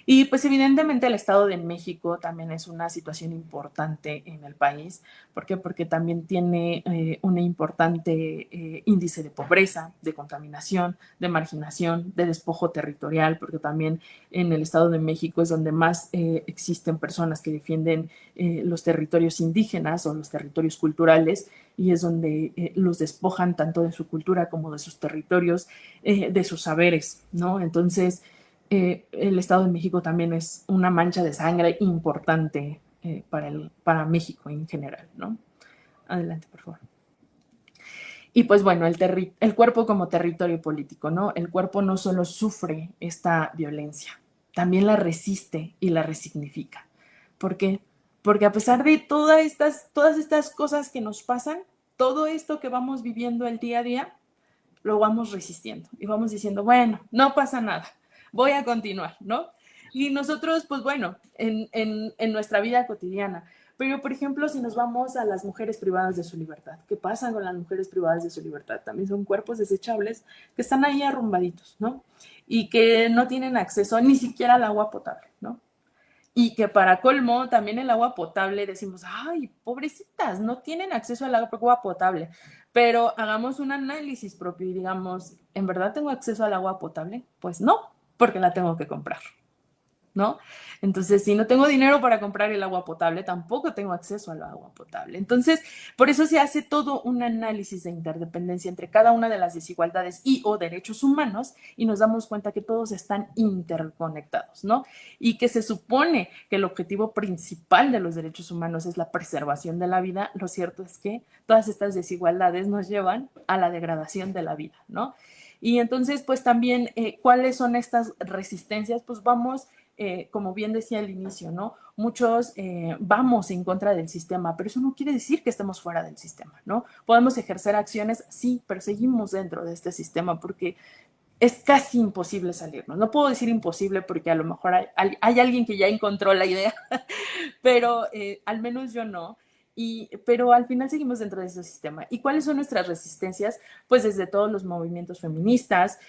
B: Y pues evidentemente el Estado de México también es una situación importante en el país. ¿Por qué? Porque también tiene un importante índice de pobreza, de contaminación, de marginación, de despojo territorial, porque también en el Estado de México es donde más existen personas que defienden los territorios indígenas o los territorios culturales, y es donde los despojan tanto de su cultura como de sus territorios, de sus saberes, ¿no? Entonces, el Estado de México también es una mancha de sangre importante para México en general, ¿no? Adelante, por favor. Y pues bueno, el cuerpo como territorio político, ¿no? El cuerpo no solo sufre esta violencia, también la resiste y la resignifica. ¿Por qué? Porque a pesar de todas estas cosas que nos pasan, todo esto que vamos viviendo el día a día, lo vamos resistiendo y vamos diciendo, bueno, no pasa nada, voy a continuar, ¿no? Y nosotros, pues bueno, en nuestra vida cotidiana. Pero, por ejemplo, si nos vamos a las mujeres privadas de su libertad, ¿qué pasa con las mujeres privadas de su libertad? También son cuerpos desechables que están ahí arrumbaditos, ¿no? Y que no tienen acceso ni siquiera al agua potable, ¿no? Y que para colmo, también el agua potable, decimos, ay, pobrecitas, no tienen acceso al agua potable. Pero hagamos un análisis propio y digamos, ¿en verdad tengo acceso al agua potable? Pues no, porque la tengo que comprar, ¿no? Entonces, si no tengo dinero para comprar el agua potable, tampoco tengo acceso al agua potable. Entonces, por eso se hace todo un análisis de interdependencia entre cada una de las desigualdades y o derechos humanos y nos damos cuenta que todos están interconectados, ¿no? Y que se supone que el objetivo principal de los derechos humanos es la preservación de la vida. Lo cierto es que todas estas desigualdades nos llevan a la degradación de la vida, ¿no? Y entonces, pues también, ¿cuáles son estas resistencias? Pues vamos como bien decía al inicio, ¿no? Muchos vamos en contra del sistema, pero eso no quiere decir que estemos fuera del sistema, ¿no? Podemos ejercer acciones, sí, pero seguimos dentro de este sistema porque es casi imposible salirnos. No puedo decir imposible porque a lo mejor hay alguien que ya encontró la idea, pero al menos yo no. Pero al final seguimos dentro de ese sistema. ¿Y cuáles son nuestras resistencias? Pues desde todos los movimientos feministas,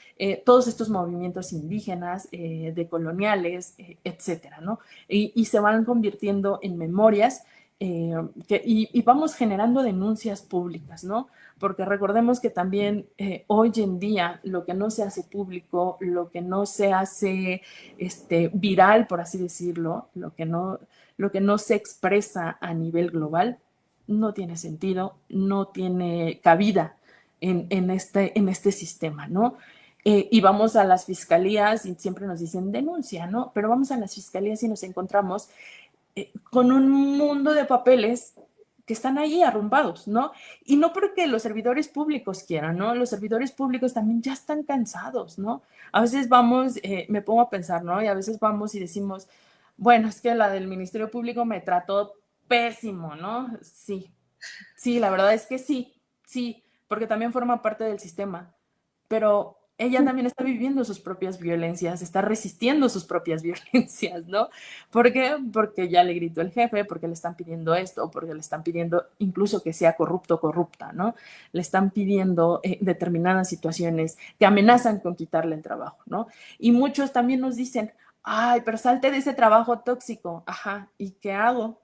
B: todos estos movimientos indígenas, decoloniales, etcétera, ¿no? Y se van convirtiendo en memorias y vamos generando denuncias públicas, ¿no? Porque recordemos que también hoy en día lo que no se hace público, lo que no se hace viral, por así decirlo, lo que no se expresa a nivel global, no tiene sentido, no tiene cabida en este sistema, ¿no? Y vamos a las fiscalías y siempre nos dicen denuncia, ¿no? Pero vamos a las fiscalías y nos encontramos con un mundo de papeles que están ahí arrumbados, ¿no? Y no porque los servidores públicos quieran, ¿no? Los servidores públicos también ya están cansados, ¿no? A veces vamos, me pongo a pensar, ¿no? Y a veces vamos y decimos, bueno, es que la del Ministerio Público me trató pésimo, ¿no? Sí, sí, la verdad es que sí, sí, porque también forma parte del sistema, pero ella también está viviendo sus propias violencias, está resistiendo sus propias violencias, ¿no? ¿Por qué? Porque ya le gritó el jefe, porque le están pidiendo esto, porque le están pidiendo incluso que sea corrupto o corrupta, ¿no? Le están pidiendo determinadas situaciones que amenazan con quitarle el trabajo, ¿no? Y muchos también nos dicen, ay, pero salte de ese trabajo tóxico, ajá, ¿y qué hago?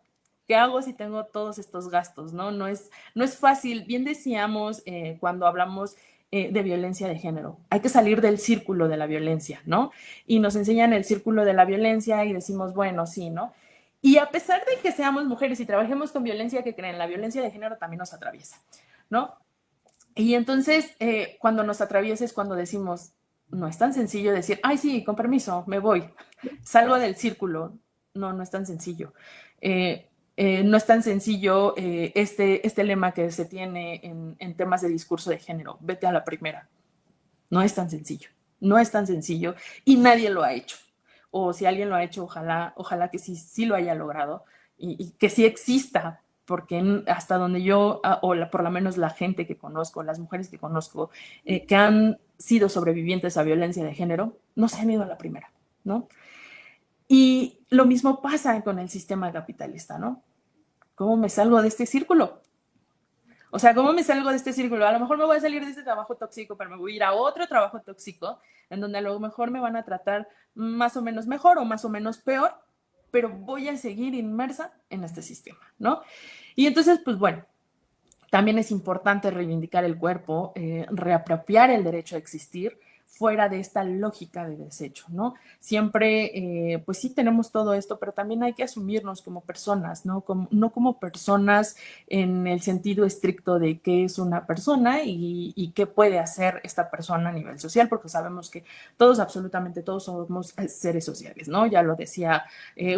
B: ¿Qué hago si tengo todos estos gastos? No es fácil. Bien decíamos cuando hablamos de violencia de género. Hay que salir del círculo de la violencia, ¿no? Y nos enseñan el círculo de la violencia y decimos, bueno, sí, ¿no? Y a pesar de que seamos mujeres y trabajemos con violencia que creen, la violencia de género también nos atraviesa, ¿no? Y entonces, cuando nos atraviesa es cuando decimos, no es tan sencillo decir, ay, sí, con permiso, me voy, salgo del círculo. No, no es tan sencillo. No es tan sencillo este lema que se tiene en temas de discurso de género, vete a la primera. No es tan sencillo, no es tan sencillo y nadie lo ha hecho. O si alguien lo ha hecho, ojalá que sí, sí lo haya logrado y que sí exista, porque hasta donde yo, por lo menos la gente que conozco, las mujeres que conozco, que han sido sobrevivientes a violencia de género, no se han ido a la primera, ¿no? Y lo mismo pasa con el sistema capitalista, ¿no? ¿Cómo me salgo de este círculo? O sea, ¿cómo me salgo de este círculo? A lo mejor me voy a salir de este trabajo tóxico, pero me voy a ir a otro trabajo tóxico, en donde a lo mejor me van a tratar más o menos mejor o más o menos peor, pero voy a seguir inmersa en este sistema, ¿no? Y entonces, pues bueno, también es importante reivindicar el cuerpo, reapropiar el derecho a existir fuera de esta lógica de desecho, ¿no? Siempre, pues sí tenemos todo esto, pero también hay que asumirnos como personas, ¿no? No como personas en el sentido estricto de qué es una persona y qué puede hacer esta persona a nivel social, porque sabemos que todos, absolutamente todos somos seres sociales, ¿no? Ya lo decía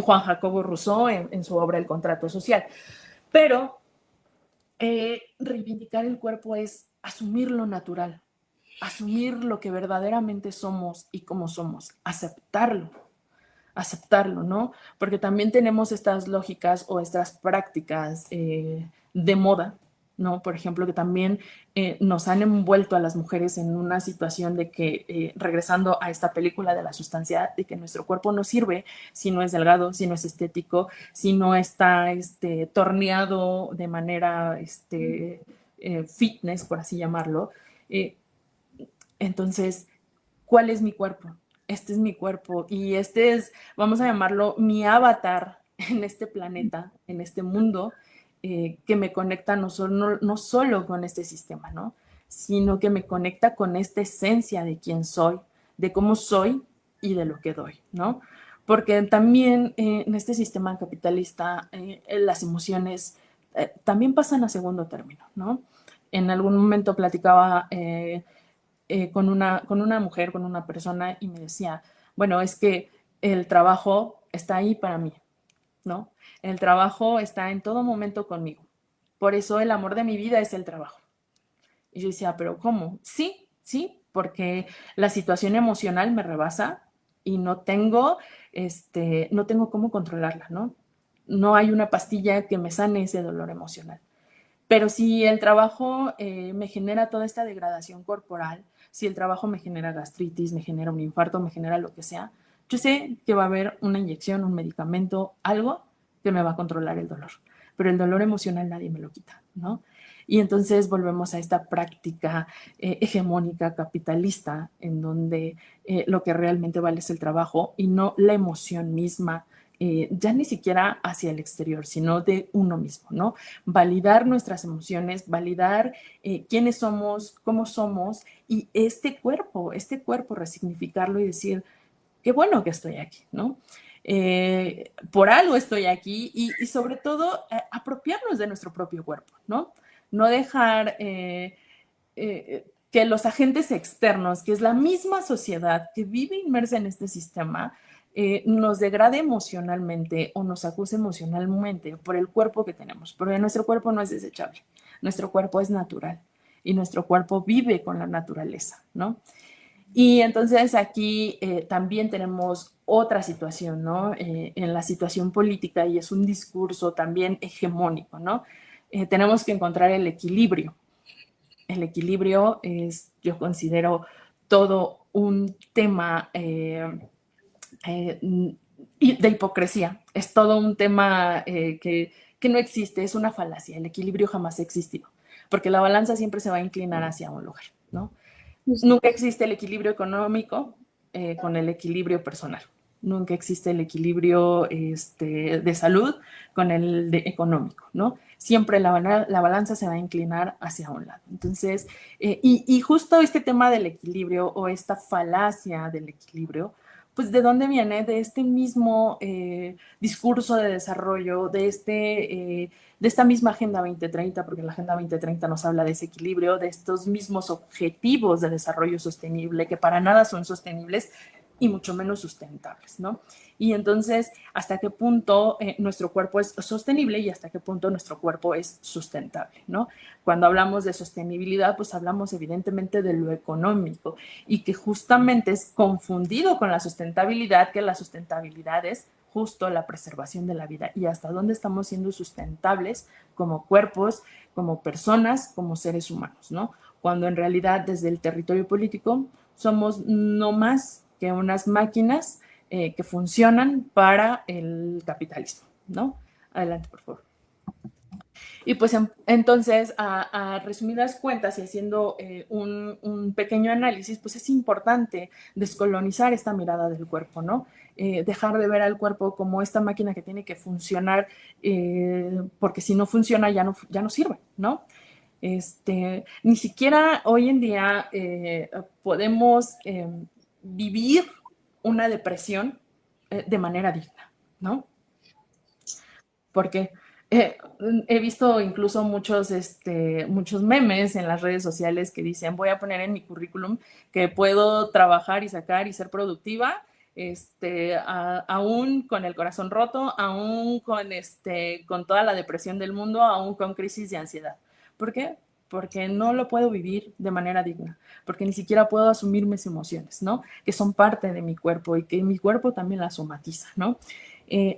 B: Juan Jacobo Rousseau en su obra El contrato social. Pero reivindicar el cuerpo es asumir lo natural, asumir lo que verdaderamente somos y cómo somos, aceptarlo, ¿no? Porque también tenemos estas lógicas o estas prácticas de moda ¿no? Por ejemplo, que también nos han envuelto a las mujeres en una situación de que, regresando a esta película de la sustancia, de que nuestro cuerpo no sirve si no es delgado, si no es estético, si no está torneado de manera fitness, por así llamarlo. Eh, entonces, ¿cuál es mi cuerpo? Este es mi cuerpo y este es, vamos a llamarlo, mi avatar en este planeta, en este mundo, que me conecta no solo con este sistema, ¿no? Sino que me conecta con esta esencia de quién soy, de cómo soy y de lo que doy, ¿no? Porque también en este sistema capitalista las emociones también pasan a segundo término, ¿no? En algún momento platicaba con una mujer, con una persona, y me decía, bueno, es que el trabajo está ahí para mí, ¿no? El trabajo está en todo momento conmigo. Por eso el amor de mi vida es el trabajo. Y yo decía, pero ¿cómo? Sí, sí, porque la situación emocional me rebasa y no tengo cómo controlarla, ¿no? No hay una pastilla que me sane ese dolor emocional. Pero si el trabajo me genera toda esta degradación corporal, si el trabajo me genera gastritis, me genera un infarto, me genera lo que sea, yo sé que va a haber una inyección, un medicamento, algo que me va a controlar el dolor. Pero el dolor emocional nadie me lo quita, ¿no? Y entonces volvemos a esta práctica hegemónica capitalista en donde lo que realmente vale es el trabajo y no la emoción misma, ya ni siquiera hacia el exterior, sino de uno mismo, ¿no? Validar nuestras emociones, validar quiénes somos, cómo somos y este cuerpo resignificarlo y decir, qué bueno que estoy aquí, ¿no? Por algo estoy aquí y sobre todo apropiarnos de nuestro propio cuerpo, ¿no? No dejar que los agentes externos, que es la misma sociedad que vive inmersa en este sistema, nos degrade emocionalmente o nos acuse emocionalmente por el cuerpo que tenemos, porque nuestro cuerpo no es desechable, nuestro cuerpo es natural y nuestro cuerpo vive con la naturaleza, ¿no? Y entonces aquí también tenemos otra situación, ¿no? En la situación política y es un discurso también hegemónico, ¿no? Tenemos que encontrar el equilibrio. El equilibrio es, yo considero, todo un tema de hipocresía. Es todo un tema que no existe, es una falacia. El equilibrio jamás ha existido, porque la balanza siempre se va a inclinar hacia un lugar, ¿no? Nunca existe el equilibrio económico con el equilibrio personal. Nunca existe el equilibrio de salud con el de económico, ¿no? Siempre la balanza se va a inclinar hacia un lado. Entonces, y justo este tema del equilibrio o esta falacia del equilibrio, pues ¿de dónde viene? De este mismo discurso de desarrollo, de esta misma Agenda 2030, porque la Agenda 2030 nos habla de ese equilibrio, de estos mismos objetivos de desarrollo sostenible, que para nada son sostenibles y mucho menos sustentables, ¿no? Y entonces, ¿hasta qué punto nuestro cuerpo es sostenible y hasta qué punto nuestro cuerpo es sustentable, ¿no? Cuando hablamos de sostenibilidad, pues hablamos evidentemente de lo económico y que justamente es confundido con la sustentabilidad, que la sustentabilidad es justo la preservación de la vida y hasta dónde estamos siendo sustentables como cuerpos, como personas, como seres humanos, ¿no? Cuando en realidad desde el territorio político somos no más que unas máquinas que funcionan para el capitalismo, ¿no? Adelante, por favor. Y pues entonces, a resumidas cuentas y haciendo un pequeño análisis, pues es importante descolonizar esta mirada del cuerpo, ¿no? Dejar de ver al cuerpo como esta máquina que tiene que funcionar, porque si no funciona ya no sirve, ¿no? Ni siquiera hoy en día podemos vivir una depresión de manera digna, ¿no? Porque he visto incluso muchos memes en las redes sociales que dicen, voy a poner en mi currículum que puedo trabajar y sacar y ser productiva, aún con el corazón roto, aún con toda la depresión del mundo, aún con crisis de ansiedad. ¿Por qué? Porque no lo puedo vivir de manera digna, porque ni siquiera puedo asumir mis emociones, ¿no? Que son parte de mi cuerpo y que mi cuerpo también las somatiza, ¿no?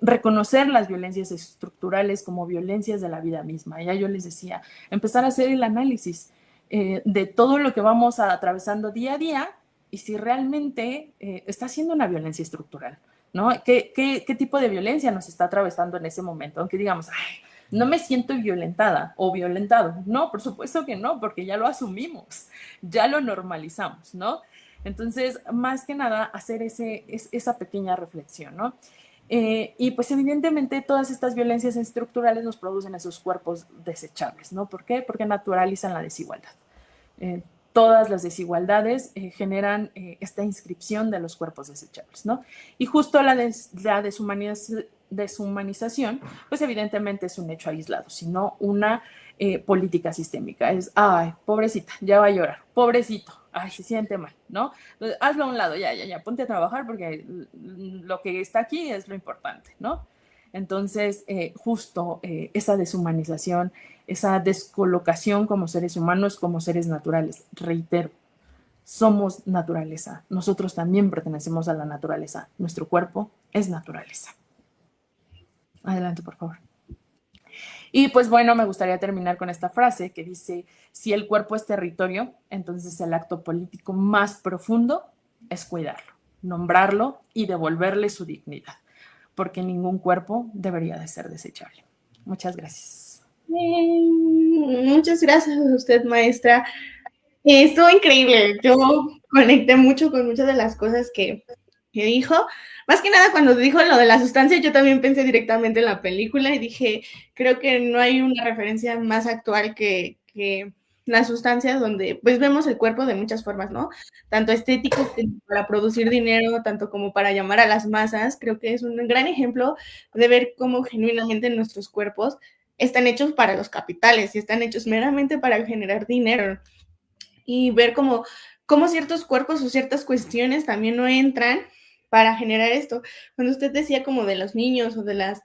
B: reconocer las violencias estructurales como violencias de la vida misma. Ya yo les decía, empezar a hacer el análisis de todo lo que vamos atravesando día a día y si realmente está siendo una violencia estructural, ¿no? ¿Qué tipo de violencia nos está atravesando en ese momento? Aunque digamos, ay, no me siento violentada o violentado. No, por supuesto que no, porque ya lo asumimos, ya lo normalizamos, ¿no? Entonces, más que nada, hacer esa pequeña reflexión, ¿no? Y pues evidentemente todas estas violencias estructurales nos producen esos cuerpos desechables, ¿no? ¿Por qué? Porque naturalizan la desigualdad. Todas las desigualdades generan esta inscripción de los cuerpos desechables, ¿no? Y justo la deshumanización, pues evidentemente es un hecho aislado, sino una política sistémica. Es, ay, pobrecita, ya va a llorar, pobrecito, ay, se siente mal, ¿no? Entonces, hazlo a un lado, ya, ponte a trabajar porque lo que está aquí es lo importante, ¿no? Entonces, justo esa deshumanización, esa descolocación como seres humanos, como seres naturales, reitero, somos naturaleza, nosotros también pertenecemos a la naturaleza, nuestro cuerpo es naturaleza. Adelante, por favor. Y pues bueno, me gustaría terminar con esta frase que dice, si el cuerpo es territorio, entonces el acto político más profundo es cuidarlo, nombrarlo y devolverle su dignidad, porque ningún cuerpo debería de ser desechable. Muchas gracias.
A: Muchas gracias a usted, maestra. Estuvo increíble. Yo conecté mucho con muchas de las cosas que dijo. Más que nada, cuando dijo lo de la sustancia, yo también pensé directamente en la película y dije, creo que no hay una referencia más actual que la sustancia donde pues vemos el cuerpo de muchas formas, ¿no? Tanto estético como para producir dinero, tanto como para llamar a las masas. Creo que es un gran ejemplo de ver cómo genuinamente nuestros cuerpos están hechos para los capitales y están hechos meramente para generar dinero. Y ver cómo ciertos cuerpos o ciertas cuestiones también no entran para generar esto. Cuando usted decía como de los niños o de las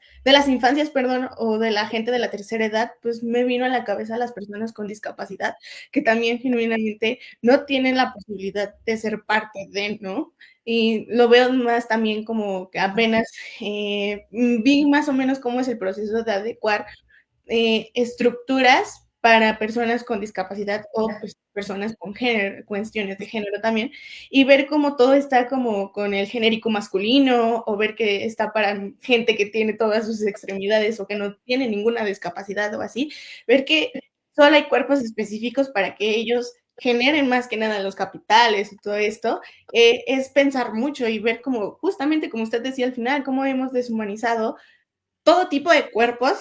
A: infancias, perdón, o de la gente de la tercera edad, pues me vino a la cabeza las personas con discapacidad, que también genuinamente no tienen la posibilidad de ser parte de, ¿no? Y lo veo más también como que apenas vi más o menos cómo es el proceso de adecuar estructuras para personas con discapacidad o pues, personas con género, cuestiones de género también, y ver cómo todo está como con el genérico masculino, o ver que está para gente que tiene todas sus extremidades o que no tiene ninguna discapacidad o así, ver que solo hay cuerpos específicos para que ellos generen más que nada los capitales y todo esto, es pensar mucho y ver como, justamente como usted decía al final, cómo hemos deshumanizado todo tipo de cuerpos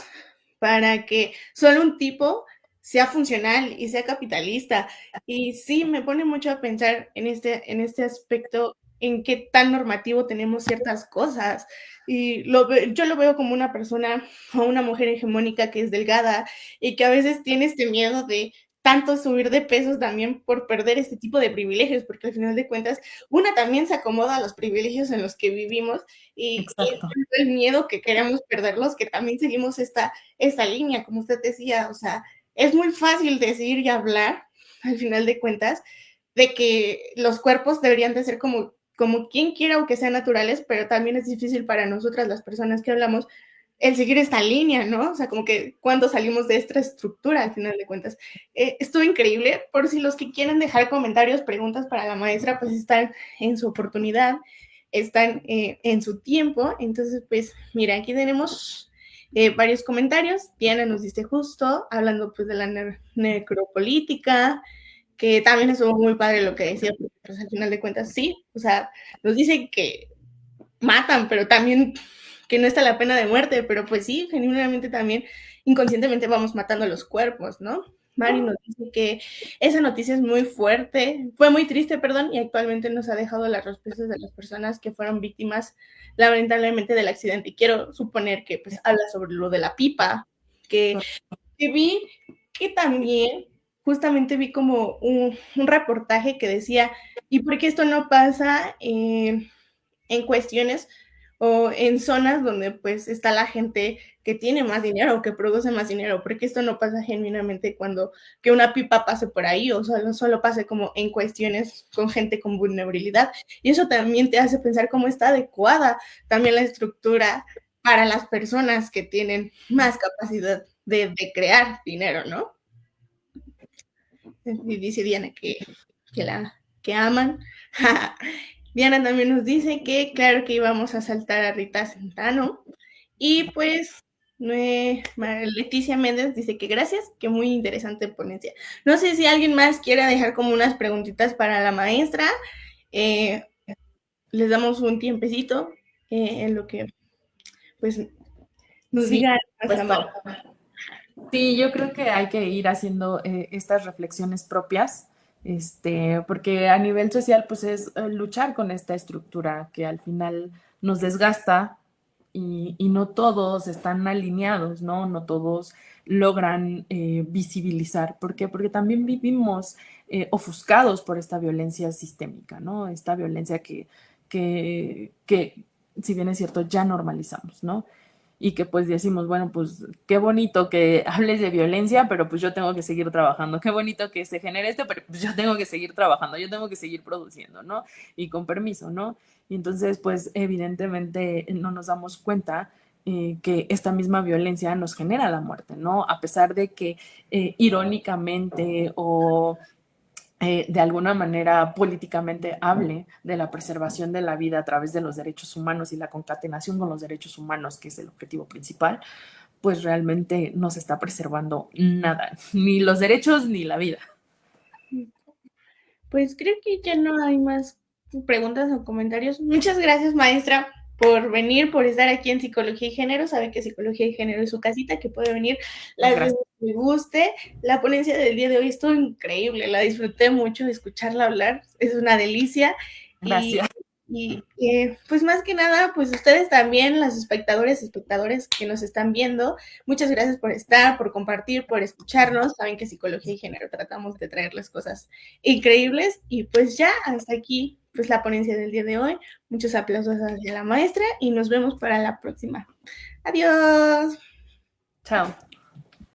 A: para que solo un tipo sea funcional y sea capitalista. Y sí, me pone mucho a pensar en este aspecto, en qué tan normativo tenemos ciertas cosas. Y yo lo veo como una persona o una mujer hegemónica que es delgada y que a veces tiene este miedo de tanto subir de pesos también por perder este tipo de privilegios, porque al final de cuentas, una también se acomoda a los privilegios en los que vivimos y el miedo que queremos perderlos, que también seguimos esta línea, como usted decía, o sea, es muy fácil decir y hablar, al final de cuentas, de que los cuerpos deberían de ser como quien quiera o que sean naturales, pero también es difícil para nosotras, las personas que hablamos, el seguir esta línea, ¿no? O sea, como que cuando salimos de esta estructura, al final de cuentas. Estuvo increíble. Por si los que quieren dejar comentarios, preguntas para la maestra, pues están en su oportunidad, están en su tiempo. Entonces, pues, mira, aquí tenemos varios comentarios. Diana nos dice justo, hablando pues de la necropolítica, que también estuvo muy padre lo que decía, porque pues al final de cuentas sí, o sea, nos dice que matan, pero también que no está la pena de muerte, pero pues sí, genuinamente también inconscientemente vamos matando los cuerpos, ¿no? Mari nos dice que esa noticia es muy fuerte, fue muy triste, perdón, y actualmente nos ha dejado las respuestas de las personas que fueron víctimas, lamentablemente, del accidente. Y quiero suponer que pues habla sobre lo de la pipa, que vi que también, justamente vi como un reportaje que decía, ¿y por qué esto no pasa en cuestiones o en zonas donde pues está la gente que tiene más dinero o que produce más dinero? Porque esto no pasa genuinamente cuando que una pipa pase por ahí, o solo pase como en cuestiones con gente con vulnerabilidad. Y eso también te hace pensar cómo está adecuada también la estructura para las personas que tienen más capacidad de crear dinero, ¿no? Y dice Diana que aman. Diana también nos dice que claro que íbamos a saltar a Rita Centeno. Y pues Leticia Méndez dice que gracias, que muy interesante ponencia. No sé si alguien más quiera dejar como unas preguntitas para la maestra. Les damos un tiempecito en lo que pues nos
B: Sí,
A: diga
B: pues
A: nuestra maestra.
B: sí, yo creo que hay que ir haciendo estas reflexiones propias, porque a nivel social, pues es luchar con esta estructura que al final nos desgasta y no todos están alineados, ¿no? No todos logran visibilizar. ¿Por qué? Porque también vivimos ofuscados por esta violencia sistémica, ¿no? Esta violencia que, si bien es cierto, ya normalizamos, ¿no? Y que pues decimos, bueno, pues qué bonito que hables de violencia, pero pues yo tengo que seguir trabajando, qué bonito que se genere esto, pero pues yo tengo que seguir trabajando, yo tengo que seguir produciendo, ¿no? Y con permiso, ¿no? Y entonces pues evidentemente no nos damos cuenta que esta misma violencia nos genera la muerte, ¿no? A pesar de que irónicamente o de alguna manera políticamente hable de la preservación de la vida a través de los derechos humanos y la concatenación con los derechos humanos, que es el objetivo principal, pues realmente no se está preservando nada, ni los derechos ni la vida.
A: Pues creo que ya no hay más preguntas o comentarios. Muchas gracias, maestra, por venir, por estar aquí en Psicología y Género. Sabe que Psicología y Género es su casita, que puede venir las veces que le guste. La ponencia del día de hoy estuvo increíble, la disfruté mucho escucharla hablar, es una delicia.
B: Gracias.
A: Y pues más que nada, pues ustedes también, las espectadores que nos están viendo, muchas gracias por estar, por compartir, por escucharnos. Saben que Psicología y Género tratamos de traerles cosas increíbles y pues ya hasta aquí pues la ponencia del día de hoy. Muchos aplausos hacia la maestra y nos vemos para la próxima. Adiós.
B: Chao.